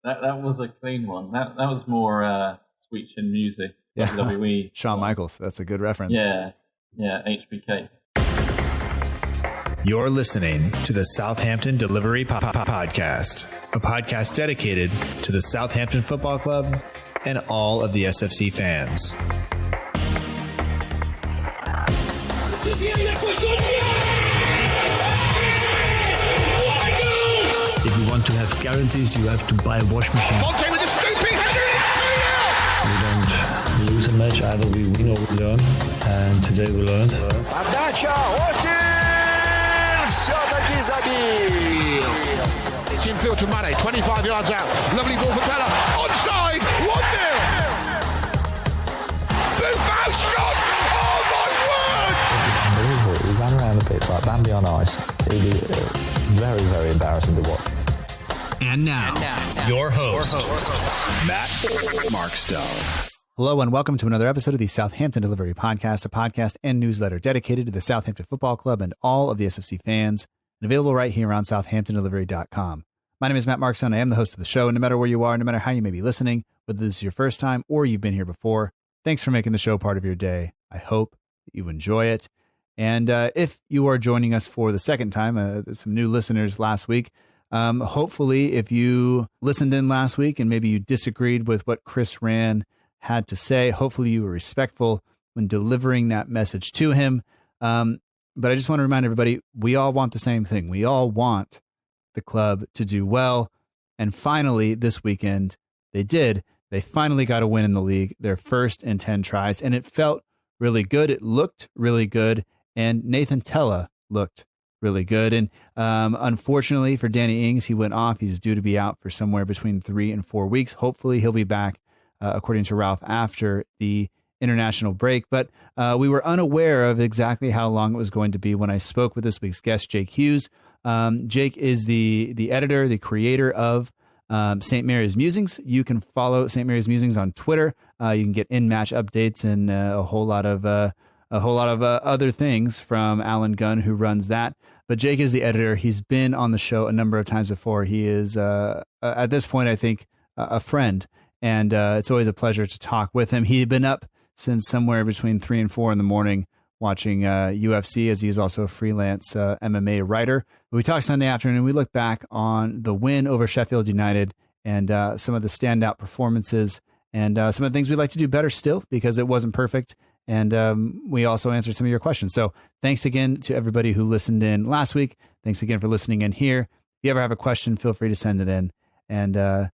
That was a clean one. That was more Sweet Chin Music. Yeah, WWE. Shawn Michaels. That's a good reference. Yeah, HBK. You're listening to the Southampton Dellivery Podcast, a podcast dedicated to the Southampton Football Club and all of the SFC fans. If you want to have guarantees, you have to buy a wash machine. Fonte with a scooping header. We don't lose a match, either we win or we learn. And today we learned. Отдача, Остин! Все-таки забил! It's infield to Mane, 25 yards out. Lovely ball for Tella. Onside, 1-0. Buffon shot! Oh my word! Unbelievable. We ran around the pitch like Bambi on ice. It was very, very embarrassing to watch. And now, your host, Matt Markstone. Hello and welcome to another episode of the Southampton Dellivery Podcast, a podcast and newsletter dedicated to the Southampton Football Club and all of the SFC fans, and available right here on SouthamptonDellivery.com. My name is Matt Markstone. I am the host of the show, and no matter where you are, no matter how you may be listening, whether this is your first time or you've been here before, thanks for making the show part of your day. I hope that you enjoy it. And if you are joining us for the second time, some new listeners last week, hopefully if you listened in last week and maybe you disagreed with what Chris Rand had to say, hopefully you were respectful when delivering that message to him. But I just want to remind everybody, we all want the same thing. We all want the club to do well. And finally, this weekend, they did. They finally got a win in the league, their first in 10 tries, and it felt really good. It looked really good. And Nathan Tella looked really good. And unfortunately for Danny Ings, he went off. He's due to be out for somewhere between 3 and 4 weeks. Hopefully he'll be back, according to Ralph, after the international break. But we were unaware of exactly how long it was going to be when I spoke with this week's guest, Jake Hughes. Jake is the editor, the creator of St. Mary's Musings. You can follow St. Mary's Musings on Twitter. You can get in-match updates and a whole lot of other things from Alan Gunn, who runs that. But Jake is the editor. He's been on the show a number of times before. He is, at this point, I think, a friend. And it's always a pleasure to talk with him. He had been up since somewhere between 3 and 4 in the morning watching UFC, as he is also a freelance MMA writer. We talked Sunday afternoon. We look back on the win over Sheffield United and some of the standout performances and some of the things we'd like to do better still because it wasn't perfect. And we also answered some of your questions. So thanks again to everybody who listened in last week. Thanks again for listening in here. If you ever have a question, feel free to send it in. And I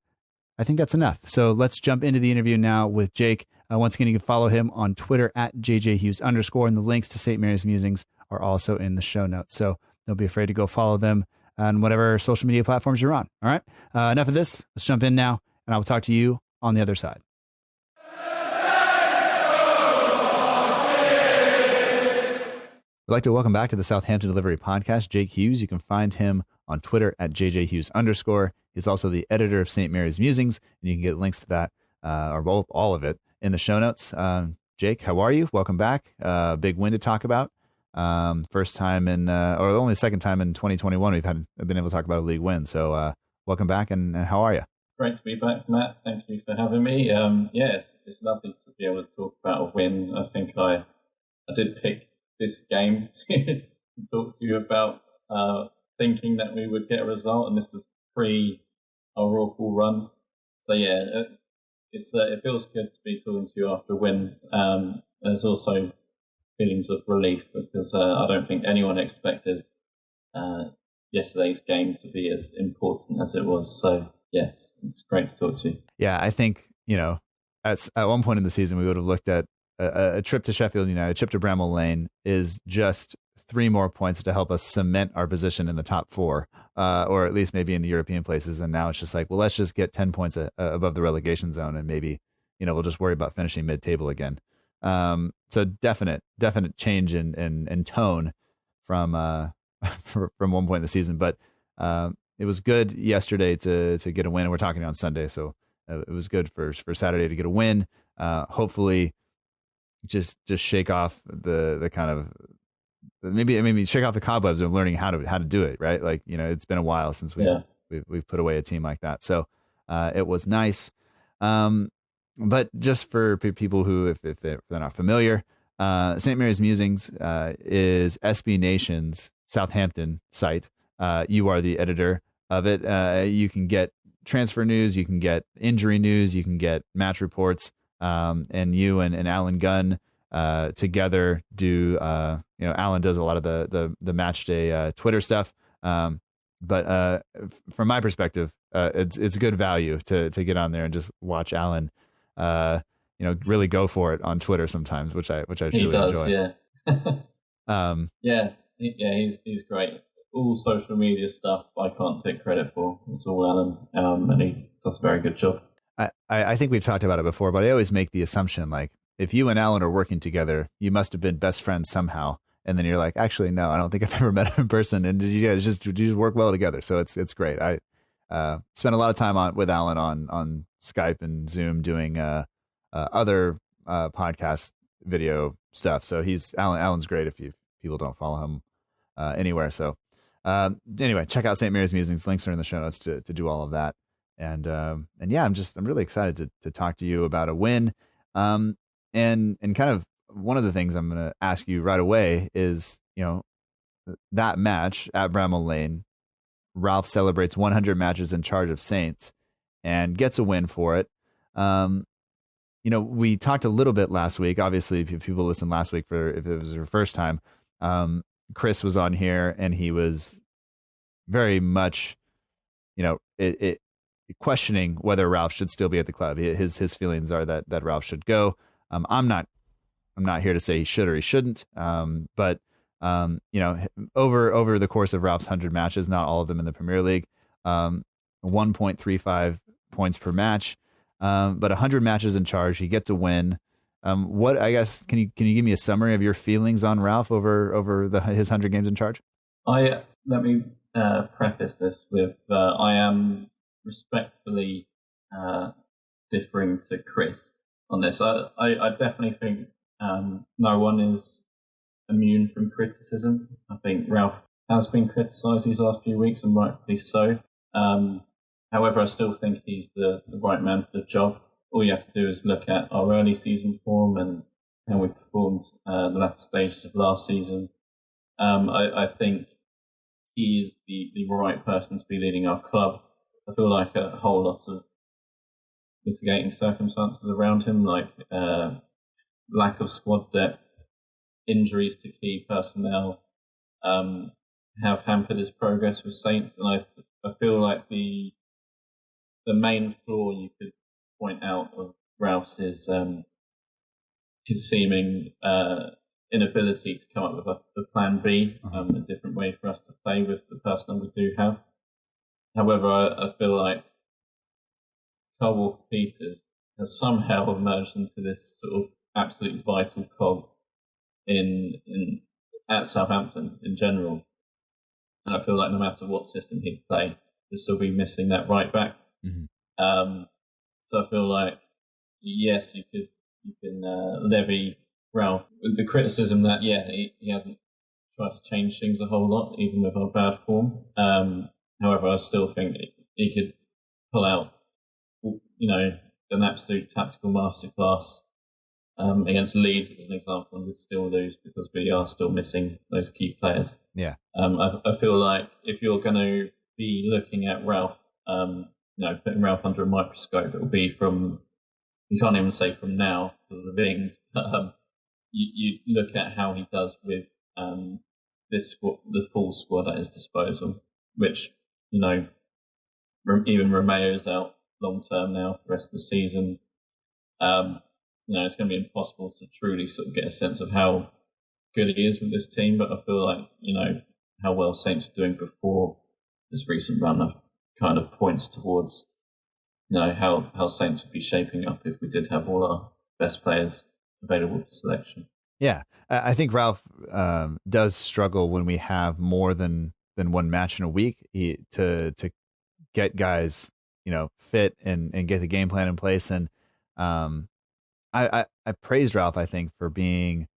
think that's enough. So let's jump into the interview now with Jake. Once again, you can follow him on Twitter at JJHughes_, and the links to St. Mary's Musings are also in the show notes. So don't be afraid to go follow them on whatever social media platforms you're on. All right. Enough of this. Let's jump in now, and I will talk to you on the other side. I'd like to welcome back to the Southampton Dellivery Podcast, Jake Hughes. You can find him on Twitter at JJHughes_. He's also the editor of St. Mary's Musings, and you can get links to that, or all of it, in the show notes. Jake, how are you? Welcome back. Big win to talk about. First time in, or only the second time in 2021 we've been able to talk about a league win. So welcome back, and how are you? Great to be back, Matt. Thank you for having me. It's lovely to be able to talk about a win. I think I did pick this game to talk to you about, thinking that we would get a result, and this was pre our awful run. So yeah, it feels good to be talking to you after a win. There's also feelings of relief because I don't think anyone expected yesterday's game to be as important as it was. So yes, it's great to talk to you. Yeah, I think, at one point in the season we would have looked at a trip to Sheffield United, a trip to Bramall Lane is just 3 more points to help us cement our position in the top 4, or at least maybe in the European places. And now it's just like, well, let's just get 10 points above the relegation zone, and maybe, we'll just worry about finishing mid-table again. So definite change in tone from one point in the season. But it was good yesterday to get a win, and we're talking on Sunday, so it was good for Saturday to get a win. Hopefully, just shake off the kind of maybe shake off the cobwebs of learning how to do it, right? Like, it's been a while since we've put away a team like that. So It was nice. But just for people who, if they're not familiar, St. Mary's Musings is SB Nation's Southampton site. You are the editor of it. You can get transfer news, you can get injury news, you can get match reports, and you and Alan Gunn together do. Alan does a lot of the match day Twitter stuff. But from my perspective, it's good value to get on there and just watch Alan, really go for it on Twitter sometimes, which I truly enjoy. Yeah. He's great. All social media stuff I can't take credit for. It's all Alan, and he does a very good job. I think we've talked about it before, but I always make the assumption, like, if you and Alan are working together, you must have been best friends somehow. And then you're like, actually, no, I don't think I've ever met him in person. And you guys just work well together. So it's great. I spent a lot of time with Alan on Skype and Zoom doing other podcast video stuff. So Alan's great if people don't follow him anywhere. So anyway, check out St. Mary's Musings. Links are in the show notes to do all of that. And yeah, I'm really excited to talk to you about a win. And kind of one of the things I'm going to ask you right away is, that match at Bramall Lane, Ralph celebrates 100 matches in charge of Saints and gets a win for it. We talked a little bit last week. Obviously, if people listened last week if it was your first time, Chris was on here and he was very much, questioning whether Ralph should still be at the club. His feelings are that Ralph should go. I'm not here to say he should or he shouldn't. But over the course of Ralph's 100 matches, not all of them in the Premier League, 1.35 points per match, but 100 matches in charge, he gets a win. What, I guess, can you give me a summary of your feelings on Ralph over his 100 games in charge? Let me preface this with I am respectfully differing to Chris on this. I definitely think no one is immune from criticism. I think Ralph has been criticised these last few weeks, and rightfully so. However, I still think he's the right man for the job. All you have to do is look at our early season form and how we performed the latter stages of last season. I think he is the right person to be leading our club. I feel like a whole lot of mitigating circumstances around him, like lack of squad depth, injuries to key personnel, have hampered his progress with Saints. And I feel like the main flaw you could point out of Ralph's is his seeming inability to come up with a plan B, a different way for us to play with the personnel we do have. However, I feel like Carl Peters has somehow emerged into this sort of absolute vital cog at Southampton in general. And I feel like no matter what system he'd play, he'd still be missing that right back. Mm-hmm. So I feel like, yes, you can levy Ralph with the criticism that, he hasn't tried to change things a whole lot, even with our bad form. However, I still think he could pull out, an absolute tactical masterclass against Leeds, as an example, and we'd still lose because we are still missing those key players. Yeah. I feel like if you're going to be looking at Ralph, putting Ralph under a microscope, it will be you can't even say from now because of the Vings, but you look at how he does with this squad, the full squad at his disposal, which, even Romeo's out long term now for the rest of the season. It's going to be impossible to truly sort of get a sense of how good he is with this team, but I feel like, how well Saints are doing before this recent run kind of points towards, how Saints would be shaping up if we did have all our best players available for selection. Yeah, I think Ralph does struggle when we have more than one match in a week to get guys, fit and get the game plan in place. And I praised Ralph, I think, for being,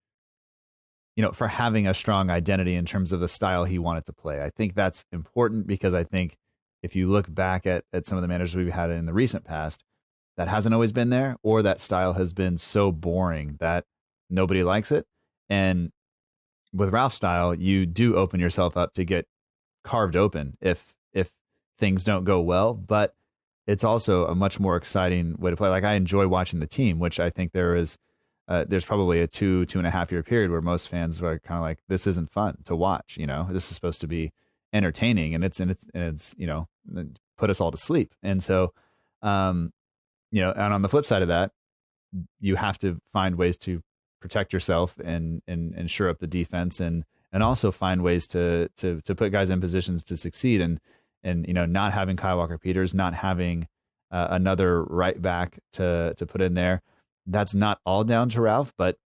for having a strong identity in terms of the style he wanted to play. I think that's important because I think if you look back at some of the managers we've had in the recent past, that hasn't always been there, or that style has been so boring that nobody likes it. And with Ralph's style, you do open yourself up to get carved open if things don't go well, but it's also a much more exciting way to play. Like, I enjoy watching the team, which I think there's probably a 2.5 year period where most fans were kind of like, this isn't fun to watch. This is supposed to be entertaining, and it's put us all to sleep. And so, and on the flip side of that, you have to find ways to protect yourself and shore up the defense, and also find ways to put guys in positions to succeed. And not having Kyle Walker-Peters, not having another right back to put in there. That's not all down to Ralph, but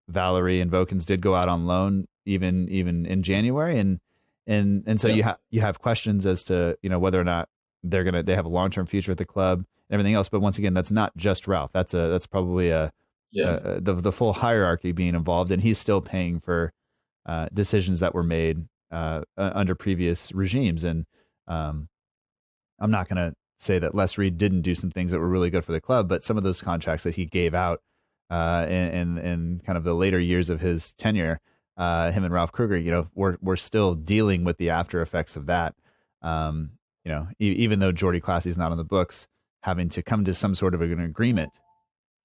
Valerie and Vokins did go out on loan even in January, and so you have questions as to whether or not they have a long-term future at the club and everything else. But once again, that's not just Ralph. That's probably the full hierarchy being involved, and he's still paying for decisions that were made under previous regimes. And I'm not going to say that Les Reed didn't do some things that were really good for the club, but some of those contracts that he gave out in kind of the later years of his tenure, him and Ralph Kruger, we're still dealing with the after effects of that. Even though Jordy Classie's not on the books, having to come to some sort of an agreement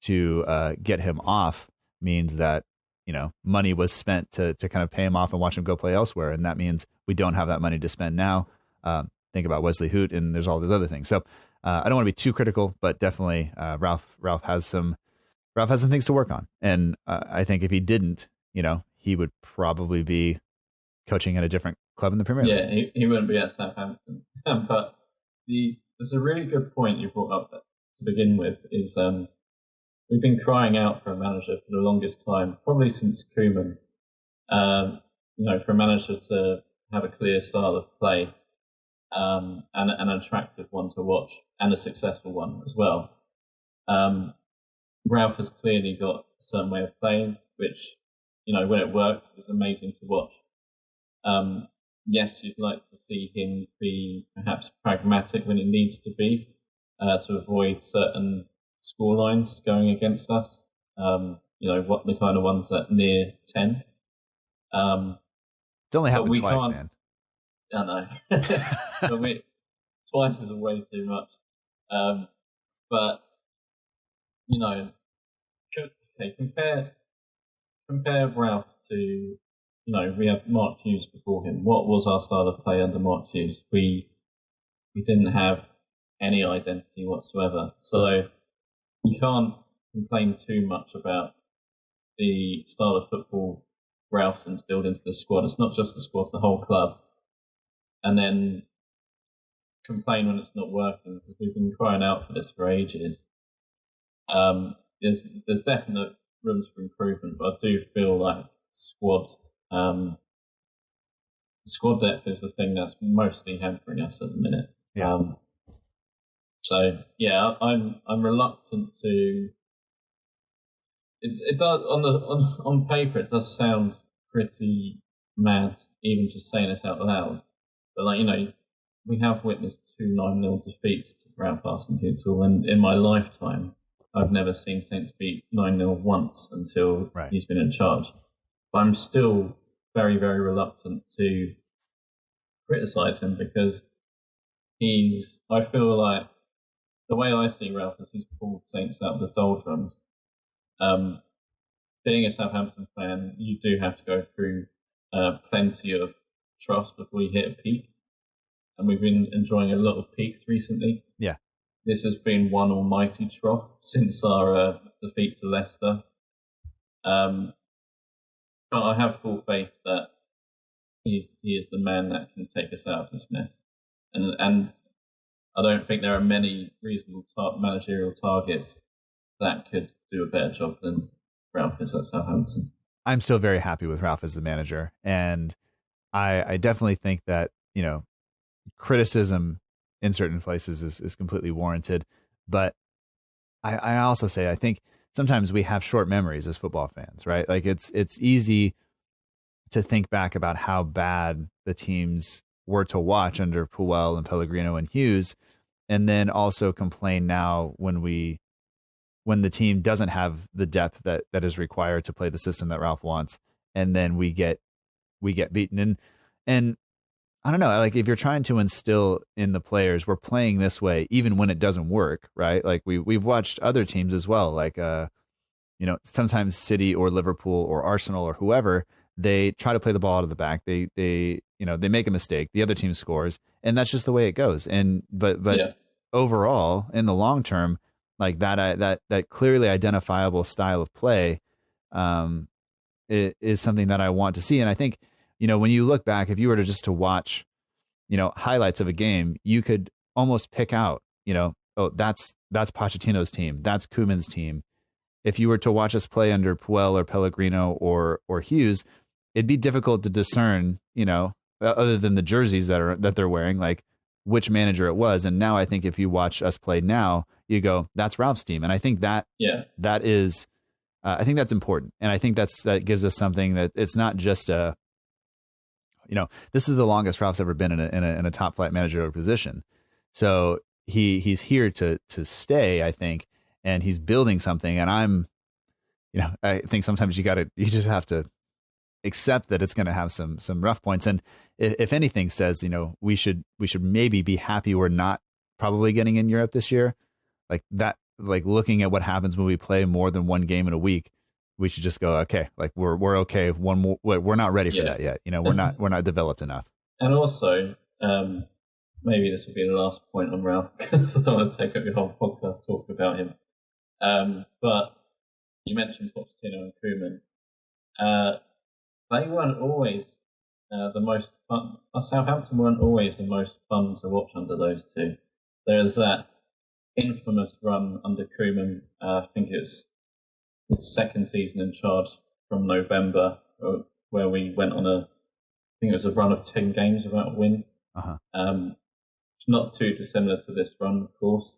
to get him off means that money was spent to kind of pay him off and watch him go play elsewhere, and that means we don't have that money to spend now. Think about Wesley Hoot, and there's all those other things. So I don't want to be too critical, but definitely Ralph has some things to work on, and I think if he didn't, he would probably be coaching at a different club in the Premier League. Yeah, he wouldn't be at Southampton. But there's a really good point you brought up to begin with. Is we've been crying out for a manager for the longest time, probably since Koeman. For a manager to have a clear style of play, and an attractive one to watch, and a successful one as well. Ralph has clearly got a certain way of playing, which, when it works, is amazing to watch. Yes, you'd like to see him be perhaps pragmatic when it needs to be, to avoid certain score lines going against us. What the kind of ones that near 10. It's only happened twice, man. I know. But twice is way too much. But compare Ralph to, we have Mark Hughes before him. What was our style of play under Mark Hughes? We didn't have any identity whatsoever. So you can't complain too much about the style of football Ralph's instilled into the squad. It's not just the squad, the whole club. And then complain when it's not working, because we've been crying out for this for ages. There's definite rooms for improvement, but I do feel like squad depth is the thing that's mostly hampering us at the minute. Yeah. I'm reluctant to. It does on paper it does sound pretty mad, even just saying this out loud. But we have witnessed 2 9-0 defeats to Ralph Hasenhüttl, and in my lifetime, I've never seen Saints beat 9-0 once until he's been in charge. But I'm still very, very reluctant to criticise him, because I feel like the way I see Ralph is he's pulled Saints out of the doldrums. Being a Southampton fan, you do have to go through plenty of troughs before you hit a peak. And we've been enjoying a lot of peaks recently. Yeah. This has been one almighty trough since our defeat to Leicester. But I have full faith that he is the man that can take us out of this mess. And I don't think there are many reasonable managerial targets that could do a better job than Ralph is at Southampton. I'm still very happy with Ralph as the manager, and I definitely think that criticism in certain places is completely warranted. But I also say I think sometimes we have short memories as football fans, right? Like it's easy to think back about how bad the teams were to watch under Puel and Pellegrino and Hughes, and then also complain now when the team doesn't have the depth that is required to play the system that Ralph wants, and then we get beaten. And I don't know, like if you're trying to instill in the players, we're playing this way even when it doesn't work, right? Like we've watched other teams as well, like sometimes City or Liverpool or Arsenal or whoever, they try to play the ball out of the back. They make a mistake, the other team scores, and that's just the way it goes. And but overall, in the long term, like that clearly identifiable style of play is something that I want to see. And I think, when you look back, if you were to watch, highlights of a game, you could almost pick out, oh, that's Pochettino's team, that's Koeman's team. If you were to watch us play under Puel or Pellegrino or Hughes, it'd be difficult to discern, other than the jerseys that they're wearing, like which manager it was. And now I think if you watch us play now, you go, that's Ralph's team. And I think that is, I think that's important. And I think that gives us something that it's not just this is the longest Ralph's ever been in a top flight managerial position. So he's here to stay, I think, and he's building something. And I think sometimes you just have to accept that it's going to have some rough points. And if anything says, we should maybe be happy we're not probably getting in Europe this year, like that, like looking at what happens when we play more than one game in a week, we should just go, okay, like we're okay. One more, we're not ready for that yet. We're not developed enough. And also, maybe this will be the last point on Ralph, because I don't want to take up your whole podcast talking about him. But you mentioned Pochettino and Koeman. They weren't always the most fun. Southampton weren't always the most fun to watch under those two. There's that infamous run under Koeman. I think it's his second season in charge from November, where we went on I think it was a run of 10 games without a win. Uh-huh. Not too dissimilar to this run, of course.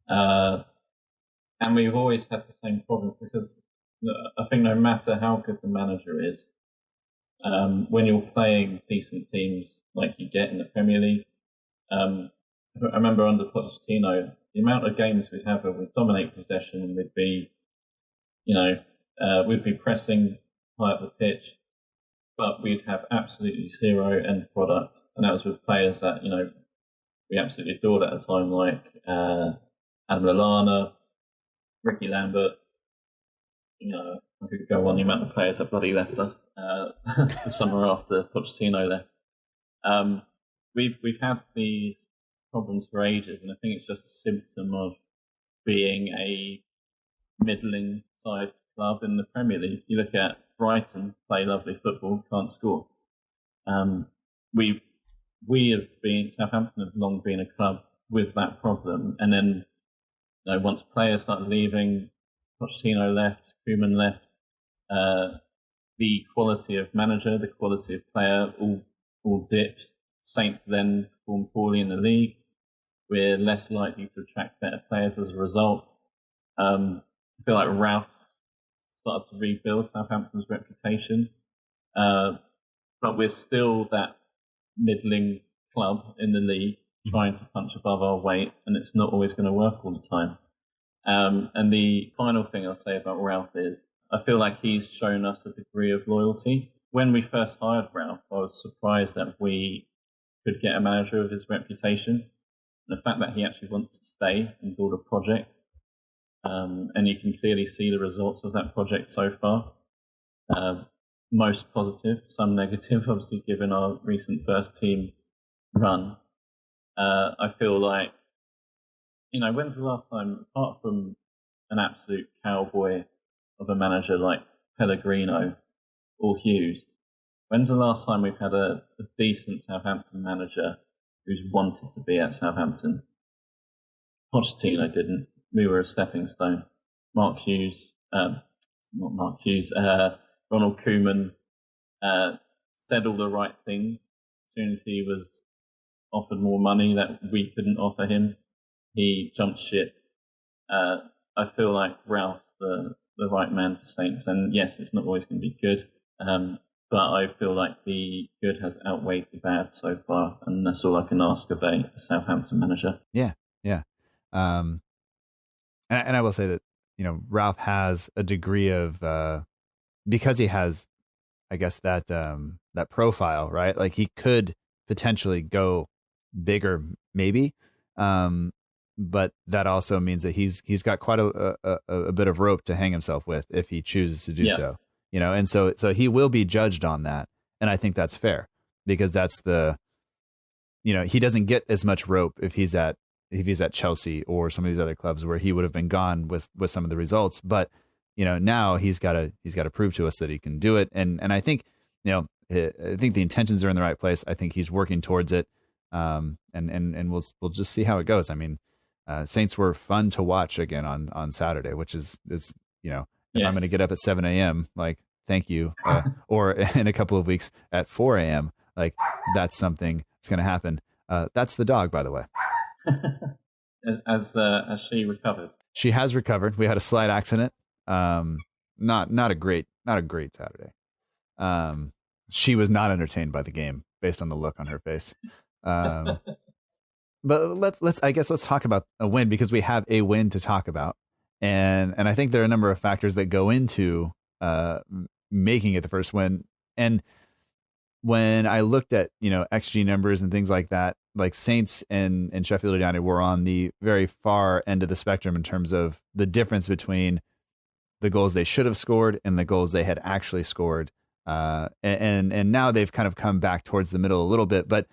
And we've always had the same problem, because I think no matter how good the manager is, when you're playing decent teams like you get in the Premier League, I remember under Pochettino, the amount of games we'd have where we'd dominate possession and we'd be pressing high up the pitch, but we'd have absolutely zero end product. And that was with players that, we absolutely adored at a time, like Adam Lallana, Ricky Lambert. I could go on the amount of players that bloody left us the summer after Pochettino left. We've had these problems for ages, and I think it's just a symptom of being a middling-sized club in the Premier League. You look at Brighton, play lovely football, can't score. Southampton have long been a club with that problem, and then once players started leaving, Pochettino left, Koeman left, the quality of manager, the quality of player all dipped. Saints then performed poorly in the league. We're less likely to attract better players as a result. I feel like Ralph started to rebuild Southampton's reputation, but we're still that middling club in the league, trying to punch above our weight, and it's not always going to work all the time. And the final thing I'll say about Ralph is, I feel like he's shown us a degree of loyalty. When we first hired Ralph, I was surprised that we could get a manager of his reputation. And the fact that he actually wants to stay and build a project, and you can clearly see the results of that project so far. Most positive, some negative, obviously, given our recent first team run. I feel like, when's the last time, apart from an absolute cowboy of a manager like Pellegrino or Hughes, when's the last time we've had a decent Southampton manager who's wanted to be at Southampton? Pochettino didn't. We were a stepping stone. Ronald Koeman said all the right things. As soon as he was offered more money that we couldn't offer him, he jumped ship. I feel like Ralph's the right man for Saints, and yes, it's not always going to be good, but I feel like the good has outweighed the bad so far, and that's all I can ask of a Southampton manager. Yeah. And I will say that, Ralph has a degree of, because he has, I guess, that profile, right? Like he could potentially go bigger, maybe. But that also means that he's got quite a bit of rope to hang himself with if he chooses to do so, and so he will be judged on that. And I think that's fair, because that's he doesn't get as much rope if he's at Chelsea or some of these other clubs where he would have been gone with some of the results. But, now he's got to prove to us that he can do it. And I think, I think the intentions are in the right place. I think he's working towards it. And we'll just see how it goes. I mean, Saints were fun to watch again on Saturday, which is if I'm going to get up at 7 a.m., like, thank you. Or in a couple of weeks at 4 a.m., like, that's something that's going to happen. That's the dog, by the way. Has she recovered? She has recovered. We had a slight accident. Not a great Saturday. She was not entertained by the game based on the look on her face. But let's talk about a win, because we have a win to talk about. And I think there are a number of factors that go into making it the first win. And when I looked at, XG numbers and things like that, like Saints and Sheffield United were on the very far end of the spectrum in terms of the difference between the goals they should have scored and the goals they had actually scored. And now they've kind of come back towards the middle a little bit. But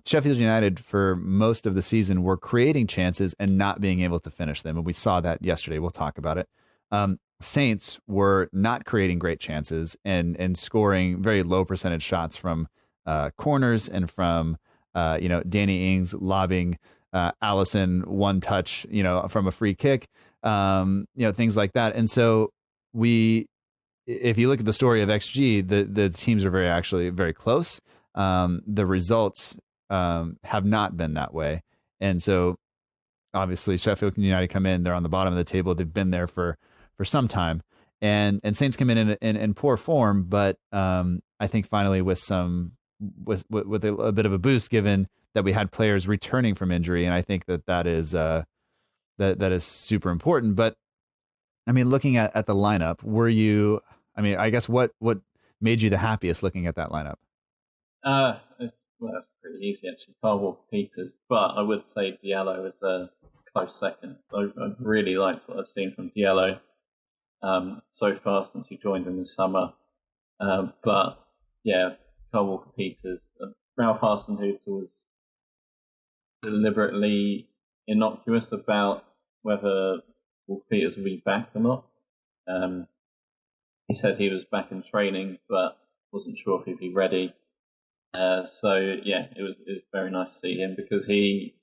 Sheffield United, for most of the season, were creating chances and not being able to finish them. And we saw that yesterday. We'll talk about it. Saints were not creating great chances and scoring very low percentage shots from corners and from, Danny Ings lobbing Allison one touch, from a free kick, things like that. And so if you look at the story of XG, the teams are actually very close. The results have not been that way. And so obviously Sheffield United come in, they're on the bottom of the table. They've been there for some time, and Saints come in poor form, but I think finally with a bit of a boost, given that we had players returning from injury, and I think that is that is super important. But I mean, looking at the lineup, I guess what made you the happiest looking at that lineup? It's pretty easy actually. Carl Walker-Peters, but I would say Diallo is a close second. I really liked what I've seen from Diallo so far since he joined in the summer. But yeah, Carl Walker-Peters, Ralph Hasenhüttl was deliberately innocuous about whether Walker-Peters would be back or not. He said he was back in training, but wasn't sure if he'd be ready. So yeah, it was very nice to see him, because he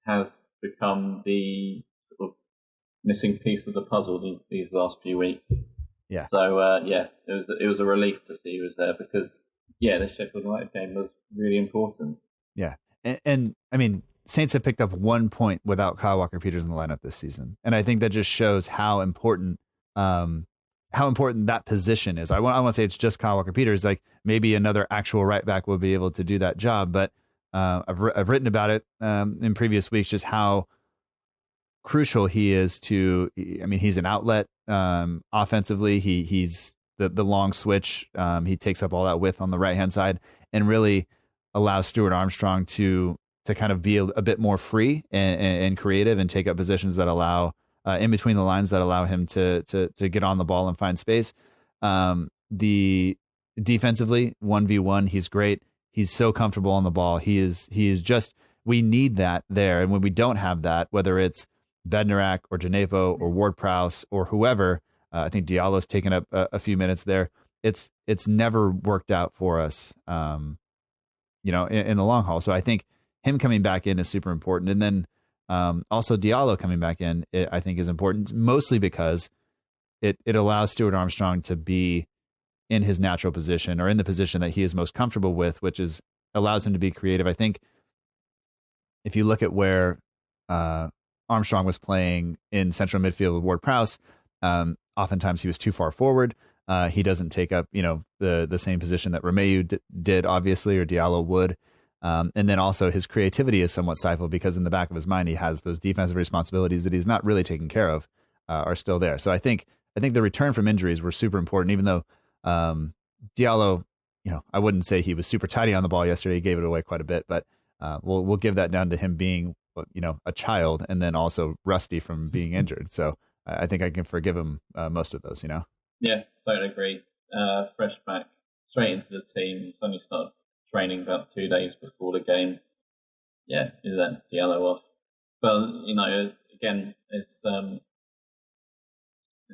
has become the sort of missing piece of the puzzle these last few weeks. Yeah. So it was a relief to see he was there, because the Sheffield United game was really important. Yeah, and I mean, Saints have picked up 1 point without Kyle Walker-Peters in the lineup this season, and I think that just shows how important that position is. I want to say it's just Kyle Walker-Peters. Like, maybe another actual right back will be able to do that job, but I've written about it in previous weeks, just how crucial he is to. I mean, he's an outlet offensively. He's the long switch. He takes up all that width on the right hand side and really allows Stuart Armstrong to kind of be a bit more free and creative and take up positions that allow in between the lines that allow him to get on the ball and find space. The defensively 1v1, he's great. He's so comfortable on the ball. He is just, we need that there. And when we don't have that, whether it's Bednarak or Djenepo or Ward-Prowse or whoever, I think Diallo's taken up a few minutes there. It's never worked out for us, in the long haul. So I think him coming back in is super important. And then also Diallo coming back in, I think is important, mostly because it allows Stuart Armstrong to be in his natural position, or in the position that he is most comfortable with, which is allows him to be creative. I think if you look at where Armstrong was playing in central midfield with Ward-Prowse, oftentimes he was too far forward. He doesn't take up, the same position that Romeu did, obviously, or Diallo would. And then also his creativity is somewhat stifled because in the back of his mind, he has those defensive responsibilities that he's not really taking care of are still there. So I think the return from injuries were super important, even though Diallo, I wouldn't say he was super tidy on the ball yesterday. He gave it away quite a bit, but we'll give that down to him being, a child and then also rusty from being injured. So I think I can forgive him most of those, Yeah, totally agree. Fresh back, straight into the team. He's only started training about 2 days before the game. Yeah, is that Diallo off? But again, it's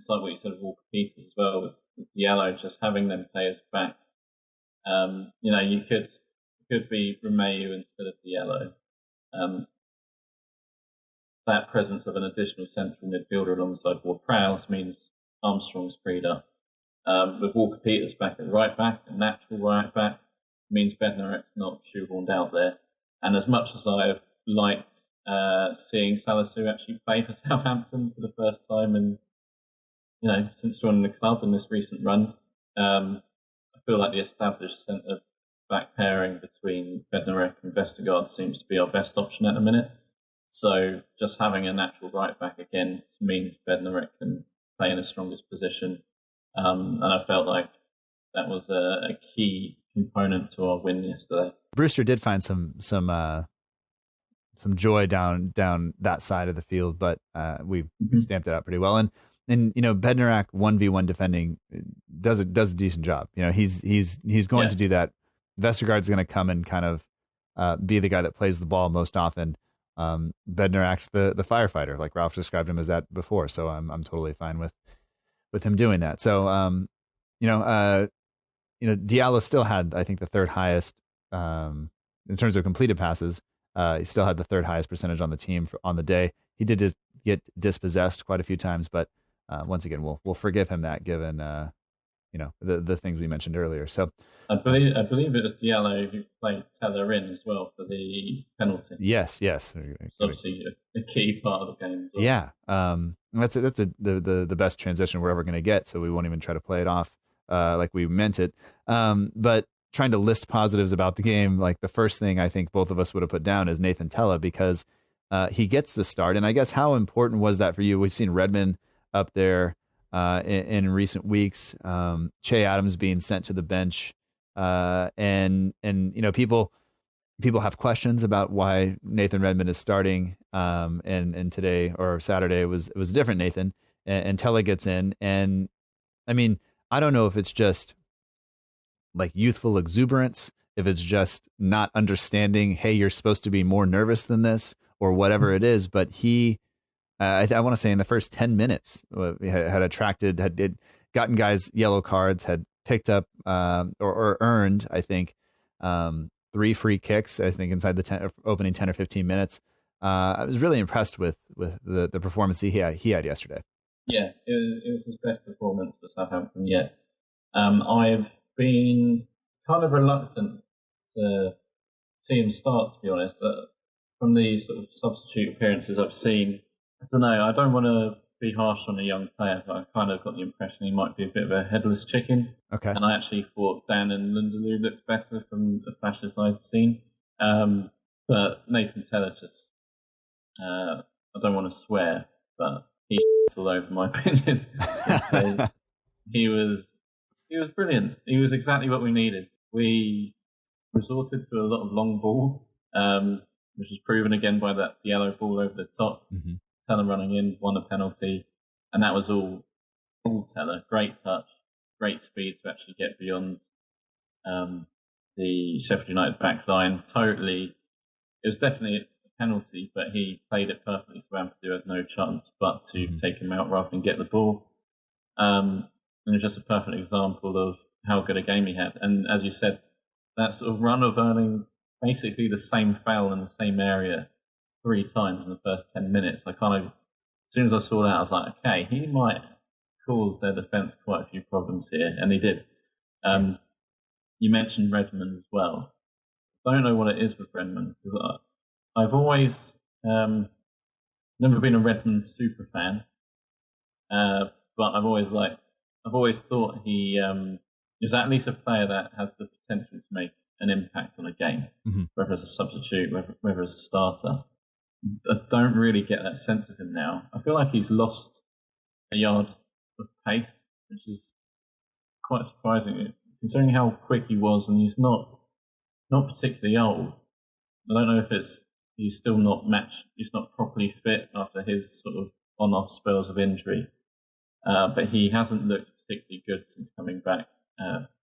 like what you said, Walker Peters as well with Diallo, just having them players back. You could be Romeu instead of Diallo. That presence of an additional central midfielder alongside Ward-Prowse means Armstrong's freed up. With Walker Peters back at right back, a natural right back, means Bednarek's not shoehorned out there. And as much as I've liked seeing Salisu actually play for Southampton for the first time and since joining the club in this recent run, I feel like the established centre back pairing between Bednarek and Vestergaard seems to be our best option at the minute. So just having a natural right back again means Bednarek can play in his strongest position. And I felt like that was a key component to our win yesterday. Brewster did find some joy down that side of the field, but we stamped it out pretty well. And Bednarak 1v1 defending does a decent job. He's going to do that. Vestergaard's going to come and kind of be the guy that plays the ball most often. Bednarak's the firefighter, like Ralph described him as that before. So I'm totally fine with him doing that. So Diallo still had, I think, the third highest in terms of completed passes. He still had the third highest percentage on the team on the day. He did get dispossessed quite a few times, but once again, we'll forgive him that, given the things we mentioned earlier. So I believe it was Diallo who played Tella in as well for the penalty. Yes. It's obviously a key part of the game as well. Yeah, that's the best transition we're ever going to get. So we won't even try to play it off like we meant it. But trying to list positives about the game, like the first thing I think both of us would have put down is Nathan Tella, because he gets the start. And I guess how important was that for you? We've seen Redmond up there in recent weeks. Che Adams being sent to the bench, and people have questions about why Nathan Redmond is starting. And today or Saturday it was a different Nathan, and Tella gets in, and I mean, I don't know if it's just like youthful exuberance, if it's just not understanding, hey, you're supposed to be more nervous than this, or whatever it is. But he, I want to say in the first 10 minutes, had gotten guys yellow cards, had picked up or earned, I think, 3 free kicks, I think, inside the opening 10 or 15 minutes. I was really impressed with the performance he had yesterday. Yeah, it was his best performance for Southampton yet. I've been kind of reluctant to see him start, to be honest. From the sort of substitute appearances I've seen, I don't know, I don't want to be harsh on a young player, but I kind of got the impression he might be a bit of a headless chicken. Okay. And I actually thought Dan and Lindeloo looked better from the flashes I'd seen. But Nathan Tella just, I don't want to swear, but he all over my opinion. He was brilliant. He was exactly what we needed. We resorted to a lot of long ball, which was proven again by that yellow ball over the top. Mm-hmm. Tella running in, won a penalty, and that was all Tella. Great touch, great speed to actually get beyond the Sheffield United back line. Totally, it was definitely a penalty, but he played it perfectly, so Ampadu had no chance but to take him out rather than get the ball. And it was just a perfect example of how good a game he had. And as you said, that sort of run of earning basically the same foul in the same area 3 times in the first 10 minutes, I kind of, as soon as I saw that, I was like, okay, he might cause their defence quite a few problems here, and he did. You mentioned Redmond as well. I don't know what it is with Redmond, because I've always never been a Redmond super fan, but I've always liked I've always thought he is at least a player that has the potential to make an impact on a game, whether as a substitute, whether as a starter. I don't really get that sense of him now. I feel like he's lost a yard of pace, which is quite surprising, considering how quick he was, and he's not particularly old. I don't know if he's still not matched, he's not properly fit after his sort of on-off spells of injury, but he hasn't looked particularly good since coming back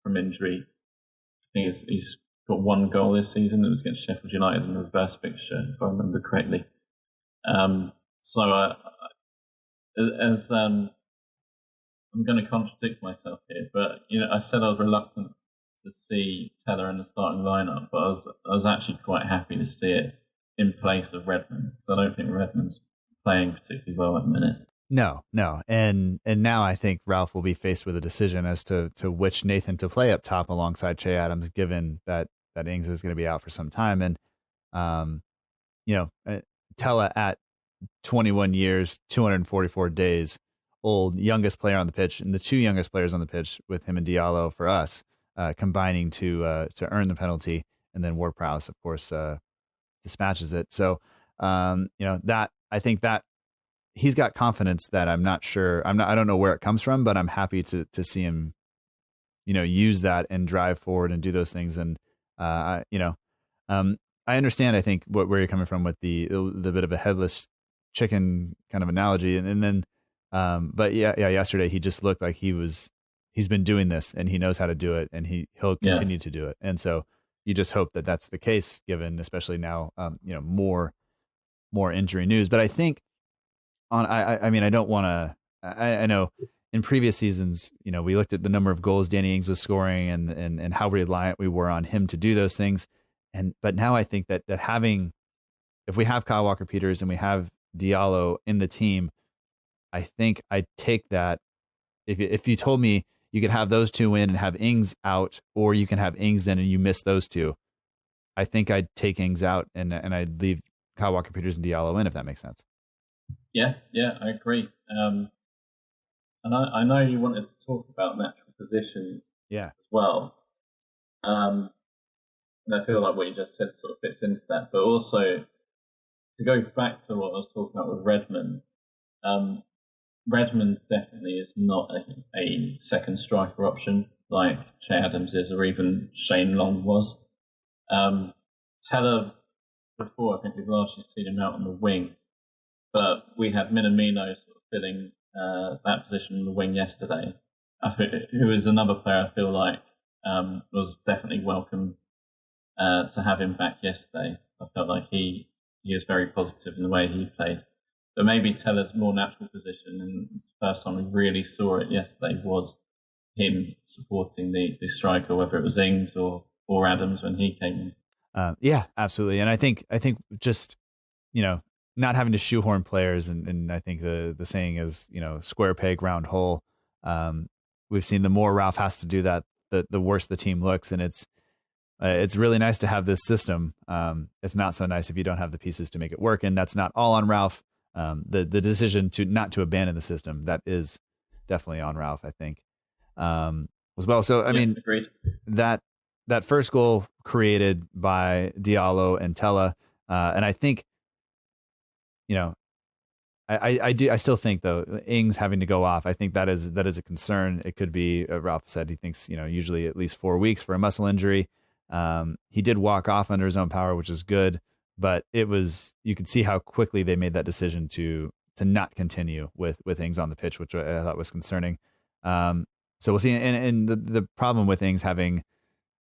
from injury. I think he's got one goal this season. It was against Sheffield United in the reverse fixture, if I remember correctly. I'm going to contradict myself here, but I said I was reluctant to see Tella in the starting lineup, but I was actually quite happy to see it in place of Redmond, because I don't think Redmond's playing particularly well at the minute. No, and now I think Ralph will be faced with a decision as to which Nathan to play up top alongside Che Adams, given that Ings is going to be out for some time, and Tella at 21 years, 244 days old, youngest player on the pitch, and the two youngest players on the pitch with him and Diallo for us, combining to earn the penalty, and then Ward-Prowse, of course, dispatches it. So, that I think that he's got confidence that I'm not sure. I don't know where it comes from, but I'm happy to see him, use that and drive forward and do those things. And I understand, I think, where you're coming from with the bit of a headless chicken kind of analogy, and then, but yesterday he just looked like he's been doing this and he knows how to do it, and he'll continue to do it. And so you just hope that that's the case, given especially now, more injury news. But I think I don't want to. I know in previous seasons, we looked at the number of goals Danny Ings was scoring and how reliant we were on him to do those things. But now I think that if we have Kyle Walker-Peters and we have Diallo in the team, I think I'd take that. If you told me you could have those two in and have Ings out, or you can have Ings in and you miss those two, I think I'd take Ings out and I'd leave Kyle Walker-Peters and Diallo in, if that makes sense. Yeah, I agree. And I know you wanted to talk about natural positions as well. And I feel like what you just said sort of fits into that. But also, to go back to what I was talking about with Redmond, Redmond definitely is not a second striker option like Che Adams is, or even Shane Long was. Tella, before, I think we've largely seen him out on the wing, but we had Minamino sort of filling that position on the wing yesterday, who is another player I feel like was definitely welcome to have him back yesterday. I felt like he was very positive in the way he played. But maybe Tella's more natural position, and the first time we really saw it yesterday was him supporting the striker, whether it was Ings or Adams when he came in. Yeah, absolutely. And I think just, not having to shoehorn players, and I think the saying is, square peg, round hole. We've seen the more Ralph has to do that, the worse the team looks, and it's really nice to have this system. It's not so nice if you don't have the pieces to make it work, and that's not all on Ralph. The decision not to abandon the system, that is definitely on Ralph, I think, as well. So I mean, agreed. that first goal created by Diallo and Tella, and I think, I still think, though, Ings having to go off, I think that is a concern. It could be, Ralph said he thinks, usually at least 4 weeks for a muscle injury. He did walk off under his own power, which is good, but you could see how quickly they made that decision to not continue with Ings on the pitch, which I thought was concerning. So we'll see. And the problem with Ings having,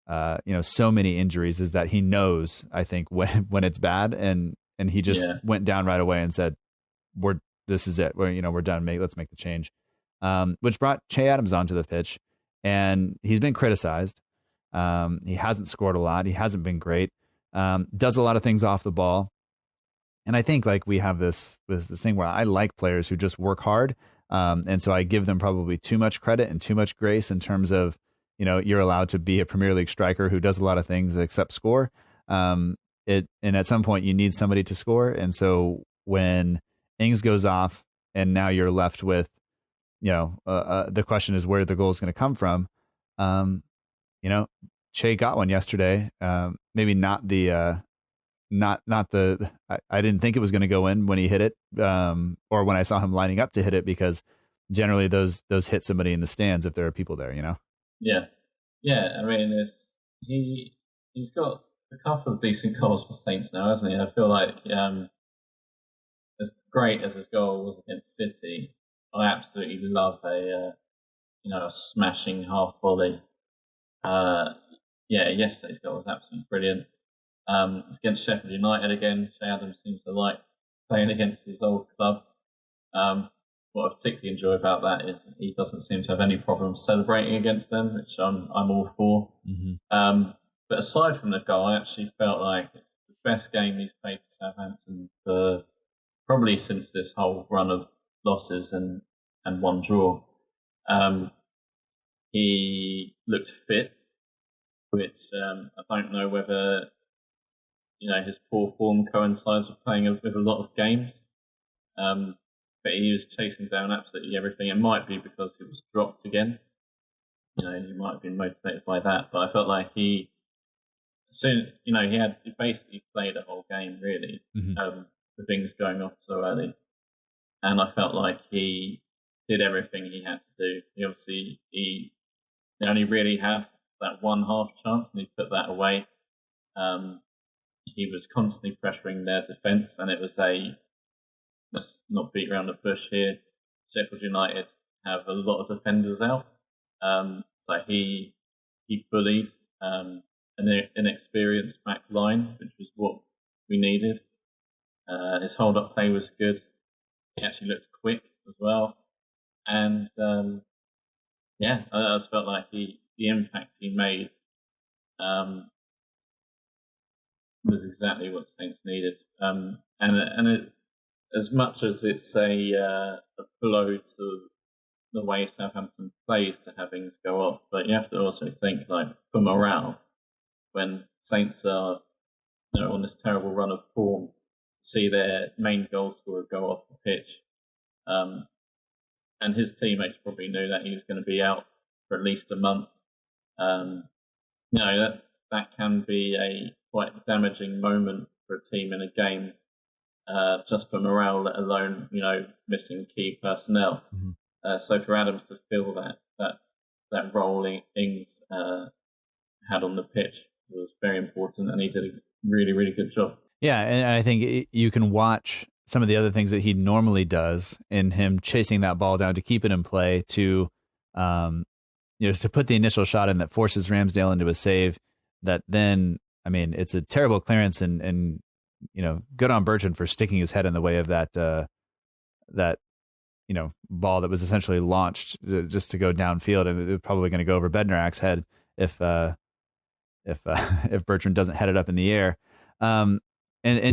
so many injuries is that he knows, I think, when it's bad, and he just went down right away and said, this is it. We're done. Let's make the change. Which brought Che Adams onto the pitch, and he's been criticized. He hasn't scored a lot. He hasn't been great. Does a lot of things off the ball. And I think, like, we have this thing where I like players who just work hard. And so I give them probably too much credit and too much grace in terms of, you're allowed to be a Premier League striker who does a lot of things except score. And at some point you need somebody to score. And so when Ings goes off and now you're left with the question is where the goal is going to come from. Che got one yesterday. Maybe not the I didn't think it was going to go in when he hit it, or when I saw him lining up to hit it, because generally those hit somebody in the stands if there are people there, Yeah. I mean, he's got a couple of decent goals for Saints now, hasn't he? I feel like as great as his goal was against City, I absolutely love a smashing half volley. Yesterday's goal was absolutely brilliant. It's against Sheffield United again. Che Adams seems to like playing against his old club. What I particularly enjoy about that is he doesn't seem to have any problem celebrating against them, which I'm all for. Mm-hmm. But aside from the goal, I actually felt like it's the best game he's played for Southampton for probably since this whole run of losses and one draw. He looked fit, which I don't know whether his poor form coincides with playing with a lot of games. But he was chasing down absolutely everything. It might be because he was dropped again. He might have been motivated by that. But I felt like he basically played a whole game really, Mm-hmm. with things going off so early. And I felt like he did everything he had to do. He only really had that one half chance, and he put that away. He was constantly pressuring their defence, and it was let's not beat around the bush here. Sheffield United have a lot of defenders out, so he bullied an inexperienced back line, which was what we needed. His hold-up play was good. He actually looked quick as well, and I just felt like the impact he made was exactly what Saints needed. As much as it's a blow to the way Southampton plays to have things go off, but you have to also think, like, for morale, when Saints are on this terrible run of form, see their main goal scorer go off the pitch, and his teammates probably knew that he was going to be out for at least a month. That can be a quite damaging moment for a team in a game, just for morale, let alone missing key personnel. Mm-hmm. So for Adams to fill that role Ings had on the pitch was very important, and he did a really, really good job. Yeah, and I think you can watch some of the other things that he normally does in him chasing that ball down to keep it in play, to to put the initial shot in that forces Ramsdale into a save. That then, I mean, it's a terrible clearance, and good on Bertrand for sticking his head in the way of that ball that was essentially launched just to go downfield, and it was probably going to go over Bednarak's head if Bertrand doesn't head it up in the air. And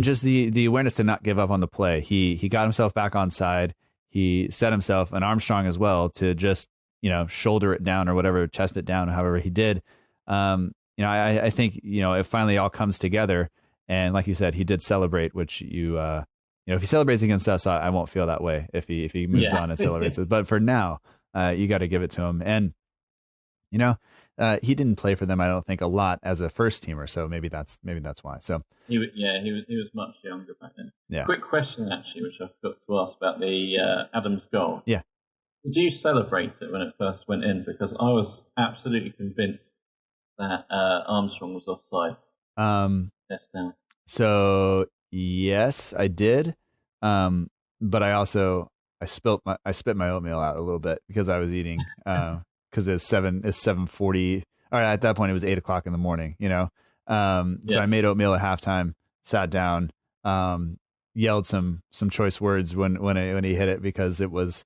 just the awareness to not give up on the play. He got himself back on side. He set himself, and Armstrong as well, to just shoulder it down or whatever, chest it down, however he did. I think it finally all comes together. And like you said, he did celebrate, which if he celebrates against us, I won't feel that way if he moves on and celebrates it. But for now, you got to give it to him. And he didn't play for them, I don't think, a lot as a first teamer, so maybe that's why. So he was much younger back then. Yeah. Quick question actually, which I forgot to ask about the Adams goal. Yeah. Did you celebrate it when it first went in? Because I was absolutely convinced that Armstrong was offside. Yes, down. So yes, I did. But I spit my oatmeal out a little bit because I was eating. Because it's 7:40. All right, at that point it was 8:00 in the morning. So I made oatmeal at halftime, sat down, yelled some choice words when he hit it, because it was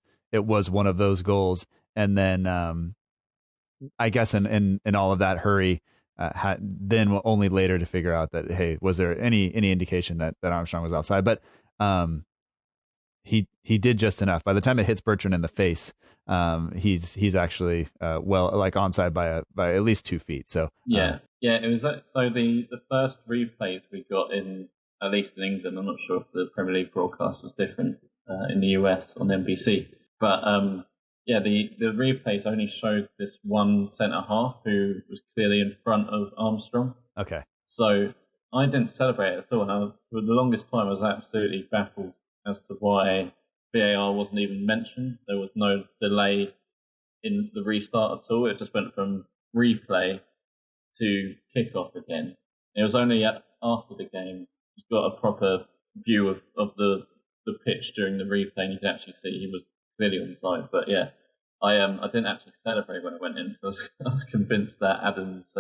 one of those goals. And then I guess in all of that hurry, then only later to figure out that, hey, was there any indication that Armstrong was outside? But he did just enough. By the time it hits Bertrand in the face, he's actually onside by at least 2 feet. So it was so the first replays we got in, at least in England. I'm not sure if the Premier League broadcast was different in the US on NBC, but the replays only showed this one centre half who was clearly in front of Armstrong. Okay. So I didn't celebrate it at all. And for the longest time, I was absolutely baffled as to why VAR wasn't even mentioned. There was no delay in the restart at all. It just went from replay to kickoff again. It was only after the game you got a proper view of the pitch during the replay, and you could actually see he was clearly onside. But yeah, I didn't actually celebrate when it went in, so I was convinced that Adams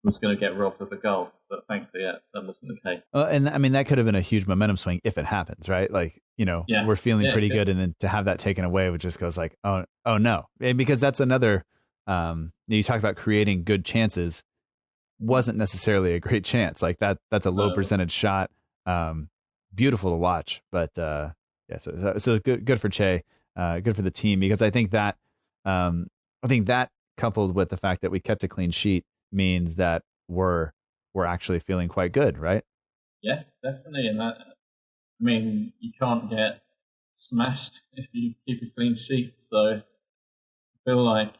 was going to get robbed of a goal. But thankfully, that wasn't the case. And I mean, that could have been a huge momentum swing if it happens, right? Like, we're feeling pretty good, and then to have that taken away, it just goes like, oh no, and because that's another. You talk about creating good chances. Wasn't necessarily a great chance. Like that's a low percentage shot. Beautiful to watch, but so good for Che, good for the team, because I think that coupled with the fact that we kept a clean sheet means that we're actually feeling quite good, right? Yeah, definitely. And that, I mean, you can't get smashed if you keep a clean sheet. So I feel like,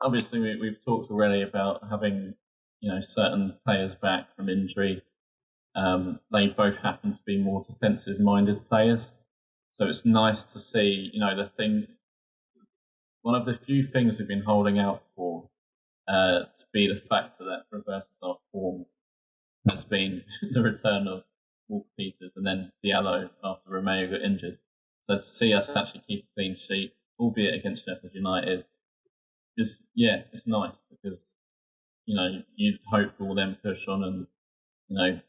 obviously, we've talked already about having certain players back from injury. They both happen to be more defensive-minded players, so it's nice to see. One of the few things we've been holding out for to be the factor that reverses our form has been the return of Walker-Peters and then Diallo after Romeo got injured. So to see us actually keep a clean sheet, albeit against Sheffield United, it's nice, because you'd hope we'll then push on and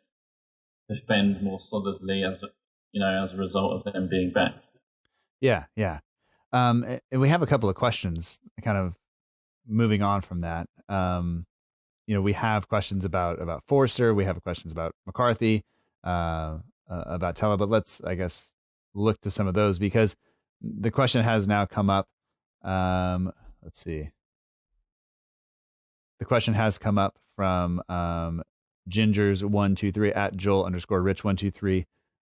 defend more solidly as a result of them being back. Yeah. And we have a couple of questions kind of moving on from that. We have questions about Forster, we have questions about McCarthy, about Tella, but let's, I guess, look to some of those, because the question has now come up. Let's see. The question has come up from Gingers123 at Joel_Rich123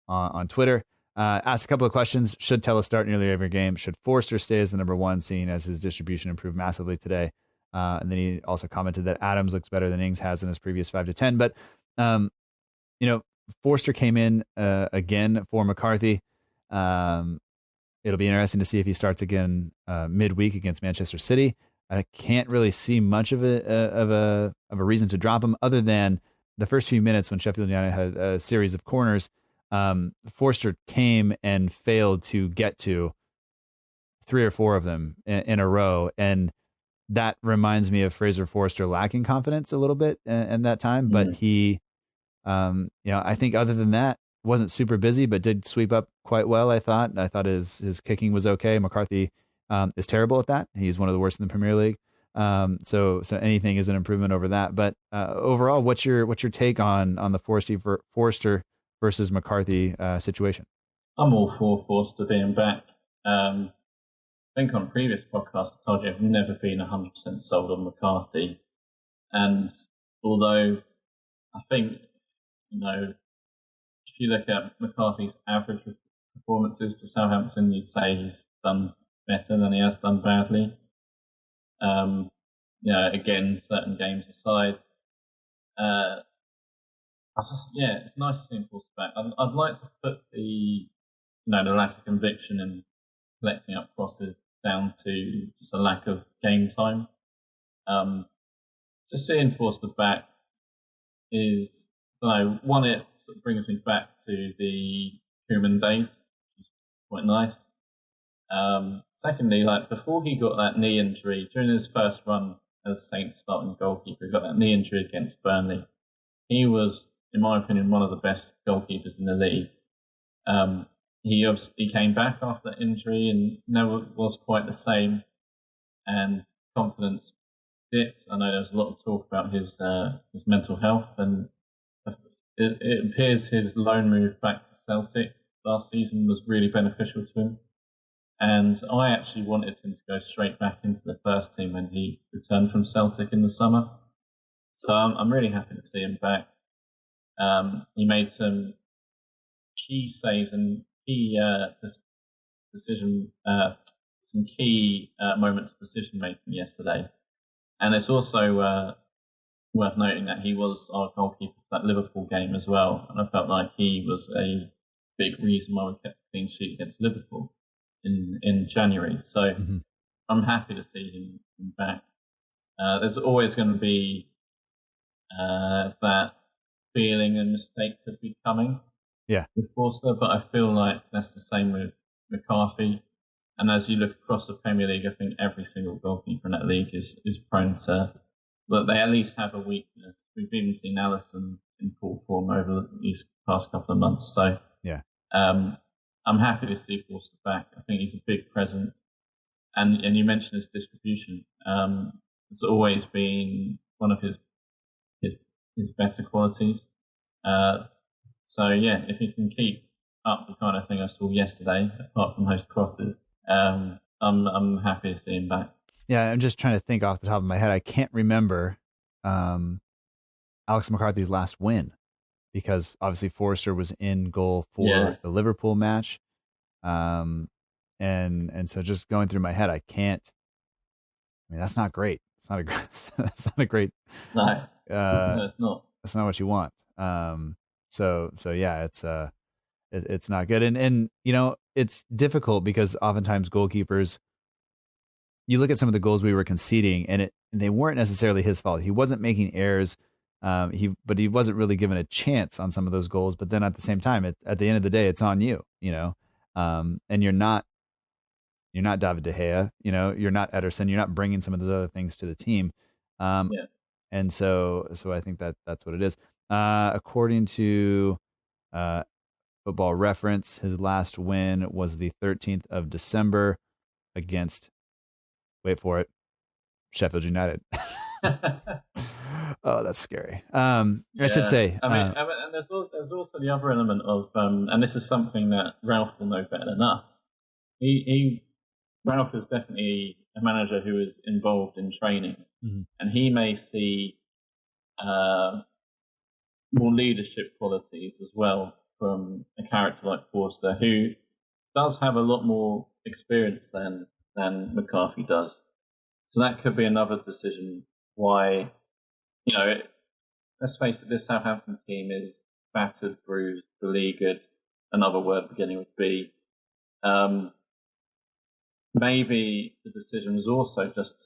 on Twitter. Asked a couple of questions. Should Tella start nearly every game? Should Forster stay as the number one, seeing as his distribution improved massively today? And then he also commented that Adams looks better than Ings has in his previous 5 to 10. But Forster came in again for McCarthy. It'll be interesting to see if he starts again midweek against Manchester City. I can't really see much of a reason to drop him, other than the first few minutes when Sheffield United had a series of corners. Forster came and failed to get to 3 or 4 of them in a row, and that reminds me of Fraser Forster lacking confidence a little bit in that time. But he, I think other than that, wasn't super busy, but did sweep up quite well. I thought his kicking was okay. McCarthy is terrible at that. He's one of the worst in the Premier League. So anything is an improvement over that. But overall, what's your take on the Forster versus McCarthy situation? I'm all for Forster being back. I think on previous podcasts I told you I've never been 100% sold on McCarthy. And although I think, if you look at McCarthy's average performances for Southampton, you'd say he's done better than he has done badly. Again, certain games aside, it's nice to see him forced back. I'd like to put the lack of conviction in collecting up crosses down to just a lack of game time. Just seeing Forster back is, one, it sort of brings me back to the Koeman days, which is quite nice. Secondly, before he got that knee injury, during his first run as Saints starting goalkeeper, he got that knee injury against Burnley. He was, in my opinion, one of the best goalkeepers in the league. He came back after that injury and never was quite the same, and confidence dipped. I know there was a lot of talk about his mental health, and it appears his loan move back to Celtic last season was really beneficial to him. And I actually wanted him to go straight back into the first team when he returned from Celtic in the summer. So I'm really happy to see him back. He made some key saves and key some key moments of decision making yesterday. And it's also worth noting that he was our goalkeeper for that Liverpool game as well. And I felt like he was a big reason why we kept a clean sheet against Liverpool in January. So I'm happy to see him back. There's always going to be that feeling a mistake could be coming with Forster, but I feel like that's the same with McCarthy. And as you look across the Premier League, I think every single goalkeeper in that league is prone to, but they at least have a weakness. We've even seen Alisson in poor form over these past couple of months. So I'm happy to see Forster back. I think he's a big presence. And you mentioned his distribution. It's always been one of his better qualities. If he can keep up the kind of thing I saw yesterday, apart from those crosses, I'm happy to see him back. Yeah, I'm just trying to think off the top of my head. I can't remember Alex McCarthy's last win, because obviously Forster was in goal for the Liverpool match. And so just going through my head, I can't. I mean, that's not great. It's not a great. That's not a great. No, it's not. That's not what you want. So yeah, it's not good. And you know, it's difficult because oftentimes goalkeepers, you look at some of the goals we were conceding, and they weren't necessarily his fault. He wasn't making errors. But he wasn't really given a chance on some of those goals. But then at the same time, at the end of the day, it's on you, you know. And you're not David De Gea, you know, you're not Ederson, you're not bringing some of those other things to the team. And so I think that's what it is. According to Football Reference, his last win was the 13th of December against, wait for it, Sheffield United. Oh, that's scary. I should say. I mean, and there's also the other element of, and this is something that Ralph will know better than us. Ralph is definitely a manager who is involved in training, and he may see more leadership qualities as well from a character like Forster, who does have a lot more experience than McCarthy does. So that could be another decision why, you know, let's face it, this Southampton team is battered, bruised, beleaguered, another word beginning with B. Maybe the decision was also just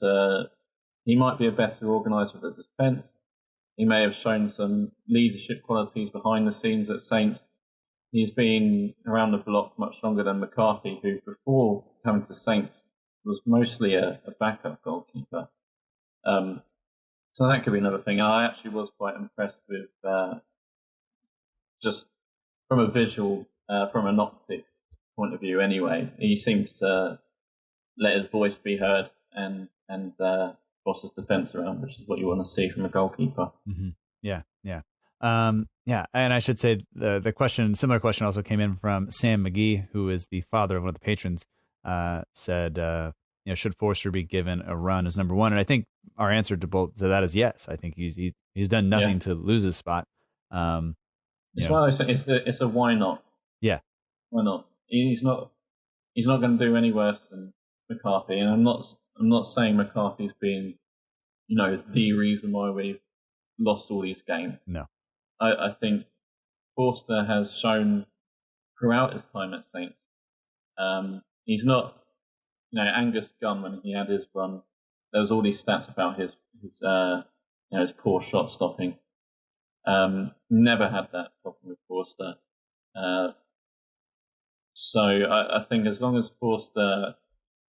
he might be a better organiser of the defence. He may have shown some leadership qualities behind the scenes at Saints. He's been around the block much longer than McCarthy, who before coming to Saints was mostly a backup goalkeeper. So that could be another thing. I actually was quite impressed with just from a visual, from an optics point of view anyway. He seems to let his voice be heard and boss his defence around, which is what you want to see from a goalkeeper. Yeah. And I should say the similar question also came in from Sam McGee, who is the father of one of the patrons, said, should Forster be given a run as number one? And I think our answer to that is yes. I think he's done nothing to lose his spot. It's one of those, it's a why not? Yeah. Why not? He's not going to do any worse than McCarthy, and I'm not saying McCarthy's been, the reason why we've lost all these games. No. I think Forster has shown throughout his time at Saints, he's not, Angus Gunn, when he had his run, there was all these stats about his poor shot stopping. Never had that problem with Forster. So I think as long as Forster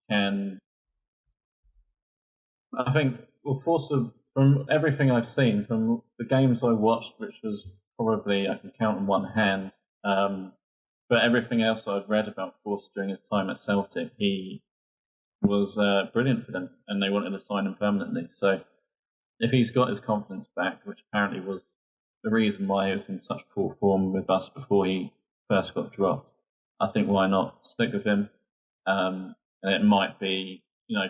can, Forster, from everything I've seen, from the games I watched, which was probably, I can count on one hand, but everything else I've read about Forster during his time at Celtic, he was brilliant for them, and they wanted to sign him permanently. So if he's got his confidence back, which apparently was the reason why he was in such poor form with us before he first got dropped, I think why not stick with him? And it might be,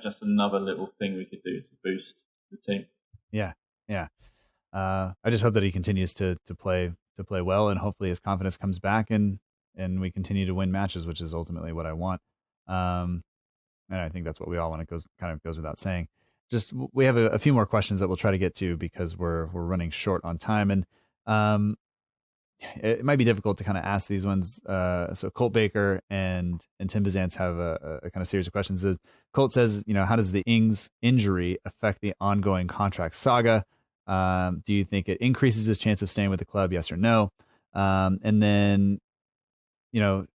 just another little thing we could do to boost the team. Yeah. I just hope that he continues to play well, and hopefully his confidence comes back and we continue to win matches, which is ultimately what I want. And I think that's what we all want. It kind of goes without saying. Just we have a few more questions that we'll try to get to because we're running short on time, and it might be difficult to kind of ask these ones. So Colt Baker and Tim Bizant's have a kind of series of questions. Colt says, how does the Ings injury affect the ongoing contract saga? Do you think it increases his chance of staying with the club? Yes or no? And then, Tim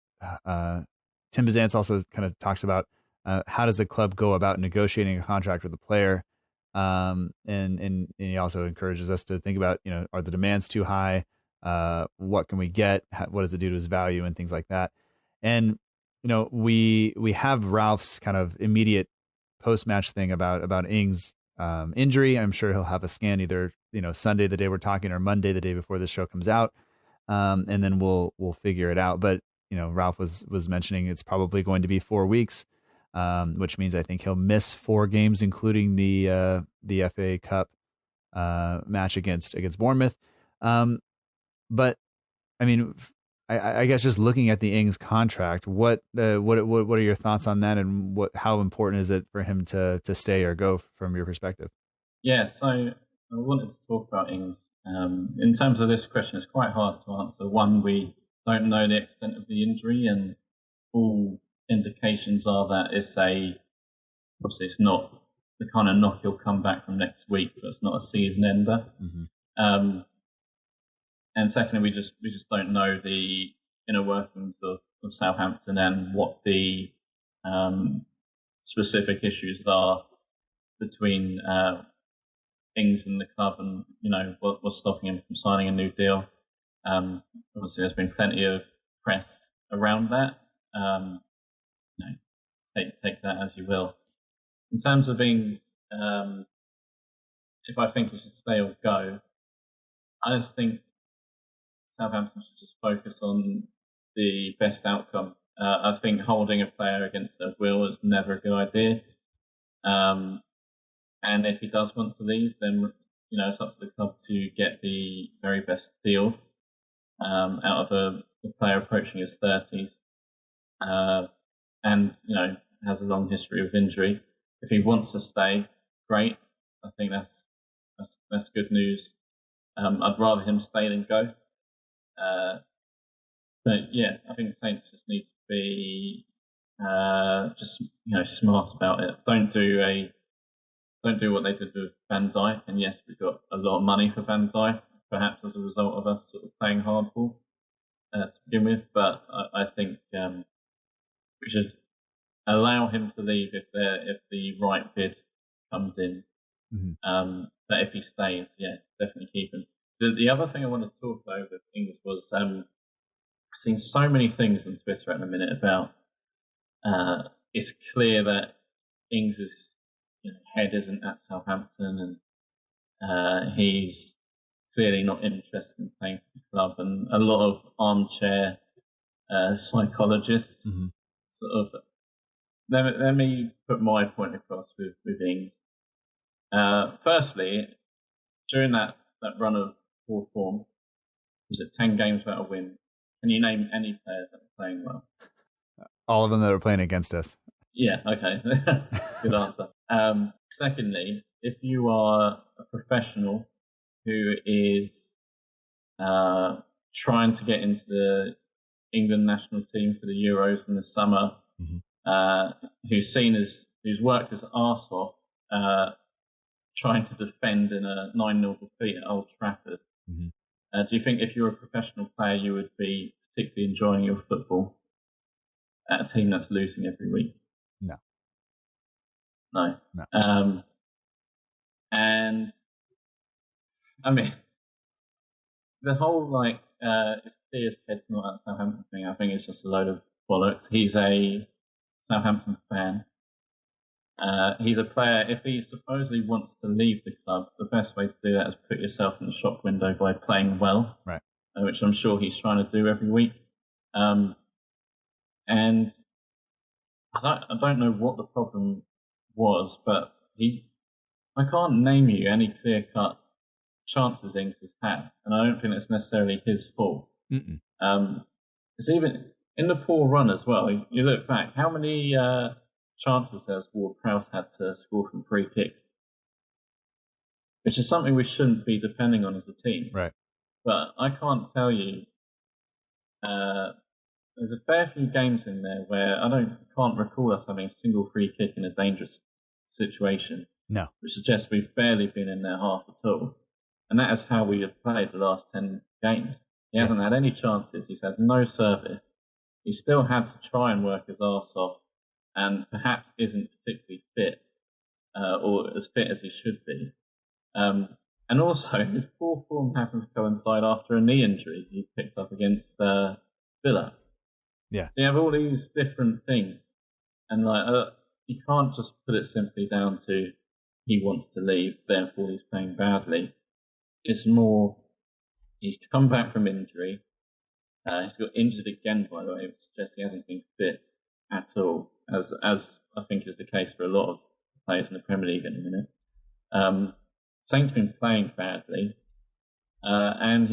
Bizant's also kind of talks about how does the club go about negotiating a contract with a player? And he also encourages us to think about, are the demands too high? What can we get? What does it do to his value and things like that? And, we have Ralph's kind of immediate post-match thing about Ings' injury. I'm sure he'll have a scan either, Sunday, the day we're talking, or Monday, the day before this show comes out. And then we'll figure it out. But, Ralph was mentioning it's probably going to be 4 weeks, which means I think he'll miss 4 games, including the FA Cup match against Bournemouth. But I mean, I guess just looking at the Ings contract, what are your thoughts on that, and how important is it for him to stay or go from your perspective? Yeah, so I wanted to talk about Ings. In terms of this question, it's quite hard to answer. One, we don't know the extent of the injury, and all indications are that obviously it's not the kind of knock he'll come back from next week, but it's not a season ender. Mm-hmm. And secondly, we just don't know the inner workings of Southampton and what the specific issues are between Ings and the club, and what's stopping him from signing a new deal. Obviously, there's been plenty of press around that. Take that as you will. In terms of Ings, if I think he should stay or go, I just think Southampton should just focus on the best outcome. I think holding a player against their will is never a good idea. And if he does want to leave, then it's up to the club to get the very best deal out of a player approaching his 30s, and has a long history of injury. If he wants to stay, great. I think that's good news. I'd rather him stay than go. But yeah, I think the Saints just need to be just smart about it. Don't do what they did with Van Dijk. And yes, we got a lot of money for Van Dijk, perhaps as a result of us sort of playing hardball to begin with. But I think we should allow him to leave if the right bid comes in. Mm-hmm. But if he stays, yeah, definitely keep him. The other thing I wanted to talk about with Ings was I've seen so many things on Twitter at the minute about it's clear that Ings' head isn't at Southampton, and he's clearly not interested in playing for the club, and a lot of armchair psychologists mm-hmm. sort of. Let me put my point across with Ings. Firstly, during that run of poor form, was it 10 games without a win? Can you name any players that were playing well? All of them that were playing against us. Yeah, okay. Good answer. Secondly, if you are a professional who is trying to get into the England national team for the Euros in the summer, mm-hmm. who's worked his arse off trying to defend in a 9-0 defeat at Old Trafford, mm-hmm. Do you think if you're a professional player you would be particularly enjoying your football at a team that's losing every week? No. And I mean, the whole it's clear his head's not at Southampton thing, I think it's just a load of bollocks. He's a Southampton fan. He's a player. If he supposedly wants to leave the club, the best way to do that is put yourself in the shop window by playing well, right? Which I'm sure he's trying to do every week. And I don't know what the problem was, but I can't name you any clear-cut chances Ings has had, and I don't think it's necessarily his fault. It's even in the poor run as well. You look back, how many chances as Ward-Prowse had to score from free kicks, which is something we shouldn't be depending on as a team. Right. But I can't tell you. There's a fair few games in there where can't recall us having a single free kick in a dangerous situation. No. Which suggests we've barely been in their half at all. And that is how we have played the last 10 games. He hasn't had any chances. He's had no service. He still had to try and work his arse off, and perhaps isn't particularly fit, or as fit as he should be. And also, his poor form happens to coincide after a knee injury he picked up against Villa. Yeah. So you have all these different things, and you can't just put it simply down to he wants to leave, therefore he's playing badly. It's more, he's come back from injury. He's got injured again, by the way, which suggests he hasn't been fit at all, as I think is the case for a lot of players in the Premier League in a minute. Saint's been playing badly, and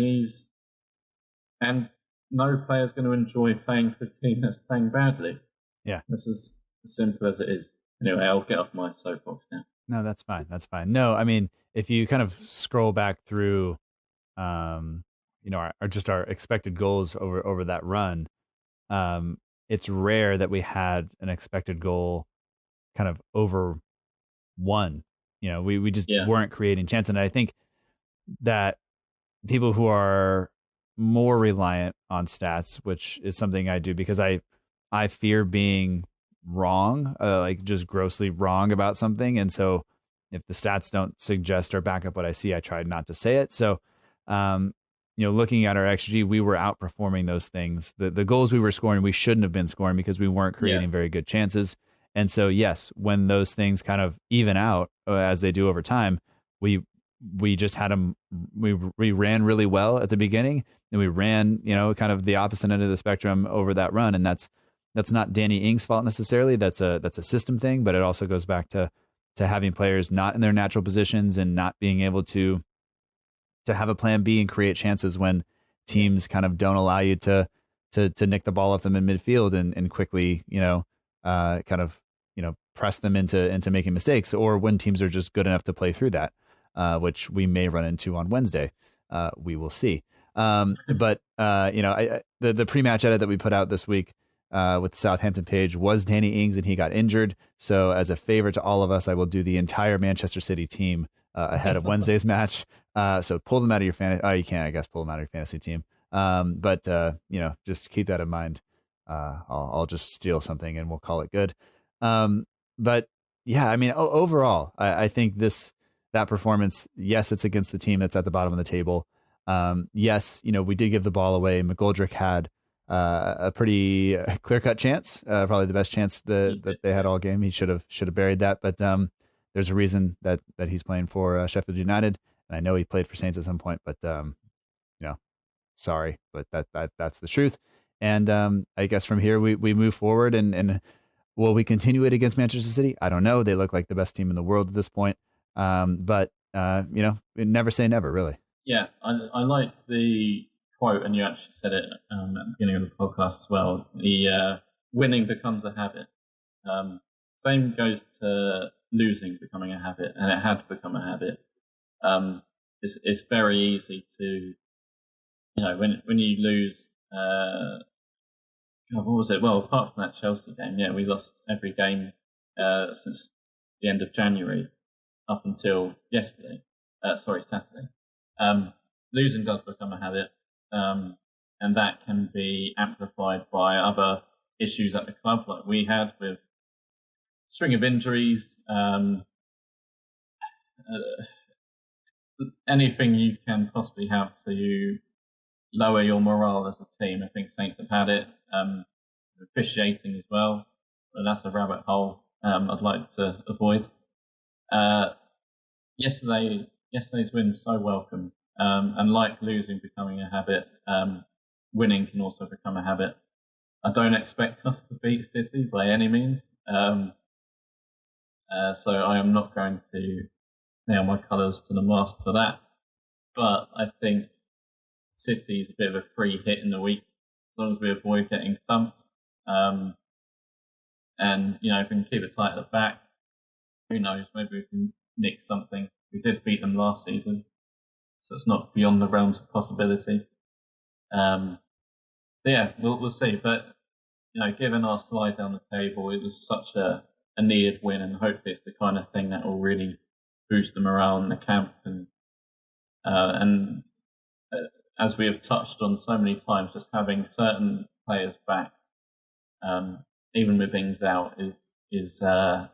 no player's going to enjoy playing for a team that's playing badly. Yeah. This is as simple as it is. Anyway, I'll get off my soapbox now. No, that's fine. That's fine. No, I mean, if you kind of scroll back through, our expected goals over that run, it's rare that we had an expected goal kind of over one. We just weren't creating chance. And I think that people who are more reliant on stats, which is something I do because I fear being wrong, like just grossly wrong about something. And so if the stats don't suggest or back up what I see, I try not to say it. So, looking at our XG, we were outperforming those things. The goals we were scoring, we shouldn't have been scoring because we weren't creating very good chances. And so, yes, when those things kind of even out as they do over time, we just had them. We ran really well at the beginning, and we ran, kind of the opposite end of the spectrum over that run. And that's not Danny Ings' fault necessarily. That's a system thing, but it also goes back to having players not in their natural positions and not being able to have a plan B and create chances when teams kind of don't allow you to nick the ball off them in midfield and quickly, press them into making mistakes, or when teams are just good enough to play through that, which we may run into on Wednesday. We will see. But the pre-match edit that we put out this week with the Southampton page was Danny Ings, and he got injured. So as a favor to all of us, I will do the entire Manchester City team ahead of Wednesday's match. So pull them out of your fantasy. Oh, you can't, I guess, pull them out of your fantasy team. But just keep that in mind. I'll just steal something and we'll call it good. But yeah, I mean, overall, I think that performance, yes, it's against the team that's at the bottom of the table. Yes, we did give the ball away. McGoldrick had a pretty clear-cut chance, probably the best chance that they had all game. He should have buried that, but there's a reason that he's playing for Sheffield United, and I know he played for Saints at some point, but sorry, but that's the truth. And I guess from here we move forward, and will we continue it against Manchester City? I don't know. They look like the best team in the world at this point, but never say never, really. Yeah, I like the quote, and you actually said it at the beginning of the podcast as well. The winning becomes a habit. Same goes to losing becoming a habit, and it had become a habit. It's very easy to, when you lose. What was it? Well, apart from that Chelsea game, we lost every game since the end of January up until yesterday. Saturday. Losing does become a habit. And that can be amplified by other issues at the club, like we had with string of injuries, anything you can possibly have to lower your morale as a team. I think Saints have had it. Officiating as well, but that's a rabbit hole I'd like to avoid. Yesterday's win is so welcome. And like losing becoming a habit, winning can also become a habit. I don't expect us to beat City by any means. So I am not going to nail my colours to the mast for that. But I think City's a bit of a free hit in the week, as long as we avoid getting thumped. And, you know, if we can keep it tight at the back, who knows, maybe we can nick something. We did beat them last season, so it's not beyond the realms of possibility. So yeah, we'll see. But, you know, given our slide down the table, it was such a needed win, and hopefully it's the kind of thing that will really boost the morale in the camp. And as we have touched on so many times, just having certain players back, even with things out, is a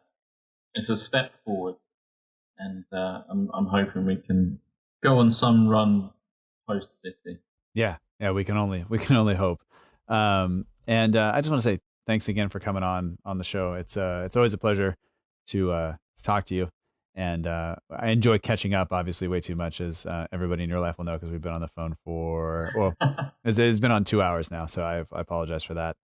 step forward. And I'm hoping we can go on some run post City. Yeah, we can only hope. And I just want to say thanks again for coming on the show. It's always a pleasure to talk to you. And I enjoy catching up, obviously, way too much, as everybody in your life will know, because we've been on the phone for, it's been on 2 hours now, so I apologize for that.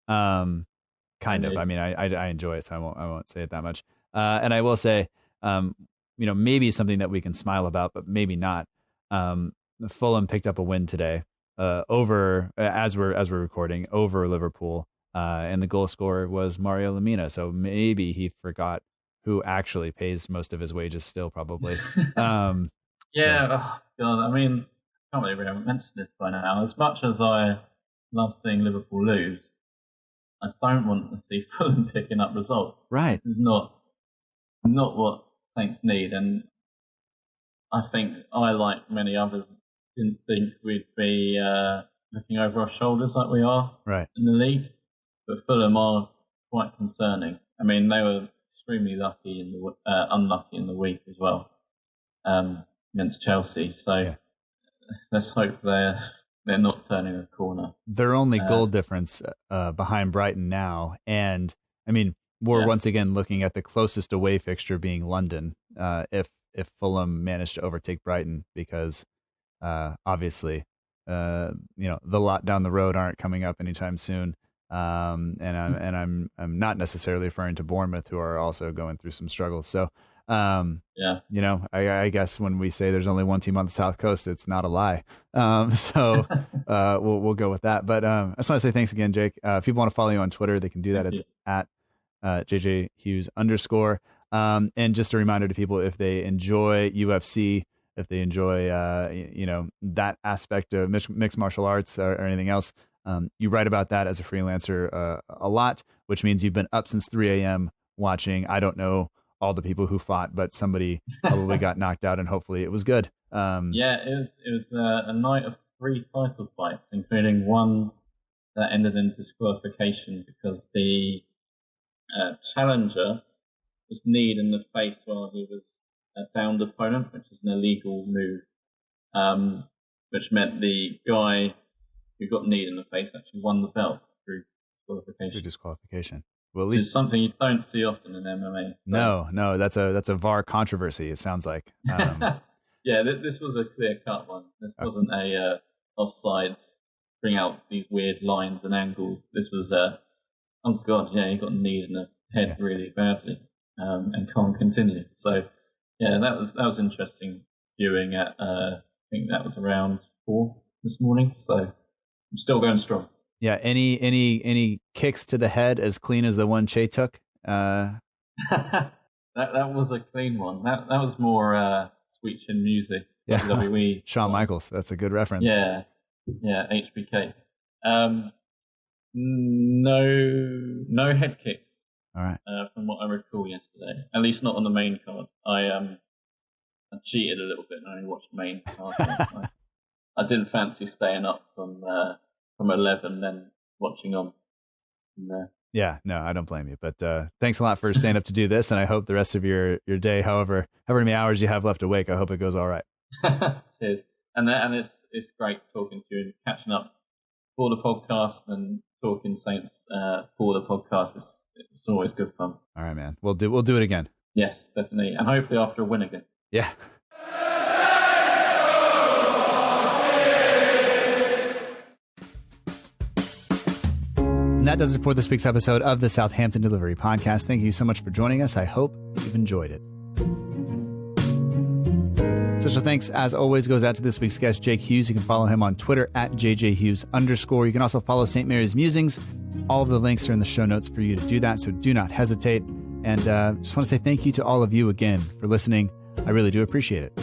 Kind of. I mean, I enjoy it, so I won't say it that much. And I will say, you know, maybe something that we can smile about, but maybe not. Fulham picked up a win today, over as we're recording, over Liverpool, and the goal scorer was Mario Lemina. So maybe he forgot who actually pays most of his wages still, probably. Oh God, I mean, I can't believe we haven't mentioned this by now. As much as I love seeing Liverpool lose, I don't want to see Fulham picking up results. Right. This is not what Saints need, and I think I, like many others, didn't think we'd be looking over our shoulders like we are in the league. But Fulham are quite concerning. I mean, they were extremely unlucky in the week as well, against Chelsea. So let's hope they're not turning a corner. Their only goal difference behind Brighton now, and I mean, we're once again looking at the closest away fixture being London. If Fulham managed to overtake Brighton, because obviously, you know, the lot down the road aren't coming up anytime soon. And I'm not necessarily referring to Bournemouth, who are also going through some struggles. So, you know, I guess when we say there's only one team on the South Coast, it's not a lie. So we'll go with that. But I just want to say thanks again, Jake. If people want to follow you on Twitter, they can do that. It's at JJ Hughes _. And just a reminder to people, if they enjoy UFC, if they enjoy you know, that aspect of mixed martial arts or anything else, you write about that as a freelancer a lot, which means you've been up since 3 a.m. watching, I don't know all the people who fought, but somebody probably got knocked out, and hopefully it was good. It was a night of 3 title fights, including one that ended in disqualification because the challenger was kneed in the face while he was a downed opponent, which is an illegal move, which meant the guy who got kneed in the face actually won the belt through disqualification. Well, at which least is something you don't see often in MMA. So. No, that's a VAR controversy, it sounds like. Yeah, this was a clear-cut one. This wasn't a offsides, bring out these weird lines and angles. This was oh God, yeah, he got kneed in the head really badly, and can't continue. So yeah, that was interesting viewing at I think that was around 4 this morning. So I'm still going strong. Yeah. Any kicks to the head as clean as the one Che took? That was a clean one. That was more Sweet Chin Music. Yeah. WWE. Shawn Michaels. That's a good reference. Yeah. HBK. No head kicks. All right. From what I recall yesterday, at least not on the main card. I cheated a little bit and only watched the main card. I didn't fancy staying up from 11 then watching on from there. Yeah, no, I don't blame you. But thanks a lot for staying up to do this, and I hope the rest of your day, however many hours you have left awake, I hope it goes all right. Cheers. And it's great talking to you and catching up for the podcast and talking Saints for the podcast. It's always good fun. All right, man. We'll do it again. Yes, definitely, and hopefully after a win again. Yeah. And that does it for this week's episode of the Southampton Delivery Podcast. Thank you so much for joining us. I hope you've enjoyed it. Special thanks, as always, goes out to this week's guest, Jake Hughes. You can follow him on Twitter at JJHughes_. You can also follow St. Mary's Musings All of the links are in the show notes for you to do that, so do not hesitate. And just want to say thank you to all of you again for listening. I really do appreciate it.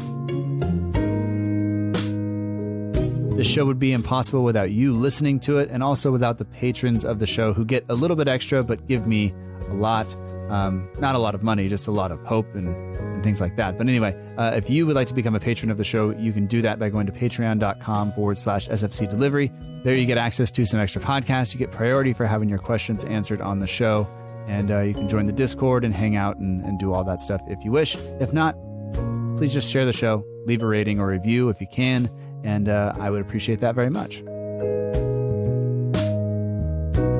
This show would be impossible without you listening to it, and also without the patrons of the show who get a little bit extra but give me a lot. Not a lot of money, just a lot of hope and things like that. But anyway, if you would like to become a patron of the show, you can do that by going to patreon.com/SFC Delivery. There you get access to some extra podcasts. You get priority for having your questions answered on the show. And you can join the Discord and hang out and do all that stuff if you wish. If not, please just share the show, leave a rating or review if you can. And I would appreciate that very much.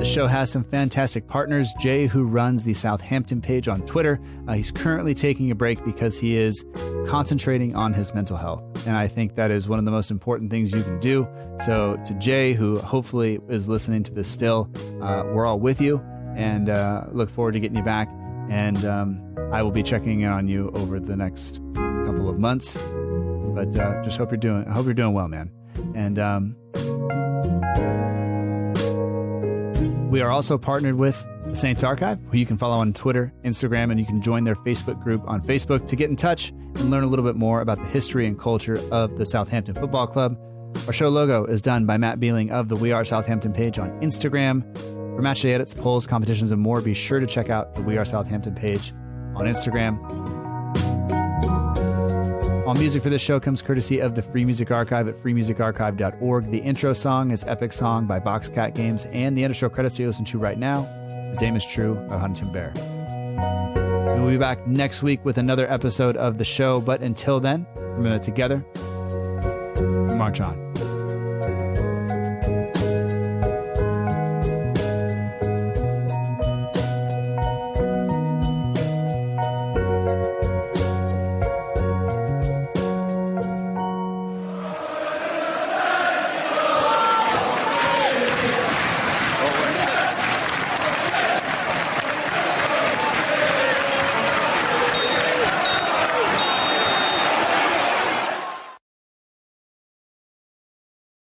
The show has some fantastic partners. Jay, who runs the Southampton page on Twitter, he's currently taking a break because he is concentrating on his mental health. And I think that is one of the most important things you can do. So to Jay, who hopefully is listening to this still, we're all with you and look forward to getting you back. And I will be checking in on you over the next couple of months. But just hope you're doing well, man. And we are also partnered with the Saints Archive, who you can follow on Twitter, Instagram, and you can join their Facebook group on Facebook to get in touch and learn a little bit more about the history and culture of the Southampton Football Club. Our show logo is done by Matt Beeling of the We Are Southampton page on Instagram. For matchday edits, polls, competitions, and more, be sure to check out the We Are Southampton page on Instagram. All music for this show comes courtesy of the Free Music Archive at freemusicarchive.org. The intro song is Epic Song by Boxcat Games, and the intro credits you listen to right now is Aim is True by Huntington Bear. We'll be back next week with another episode of the show, but until then, remember together, march on.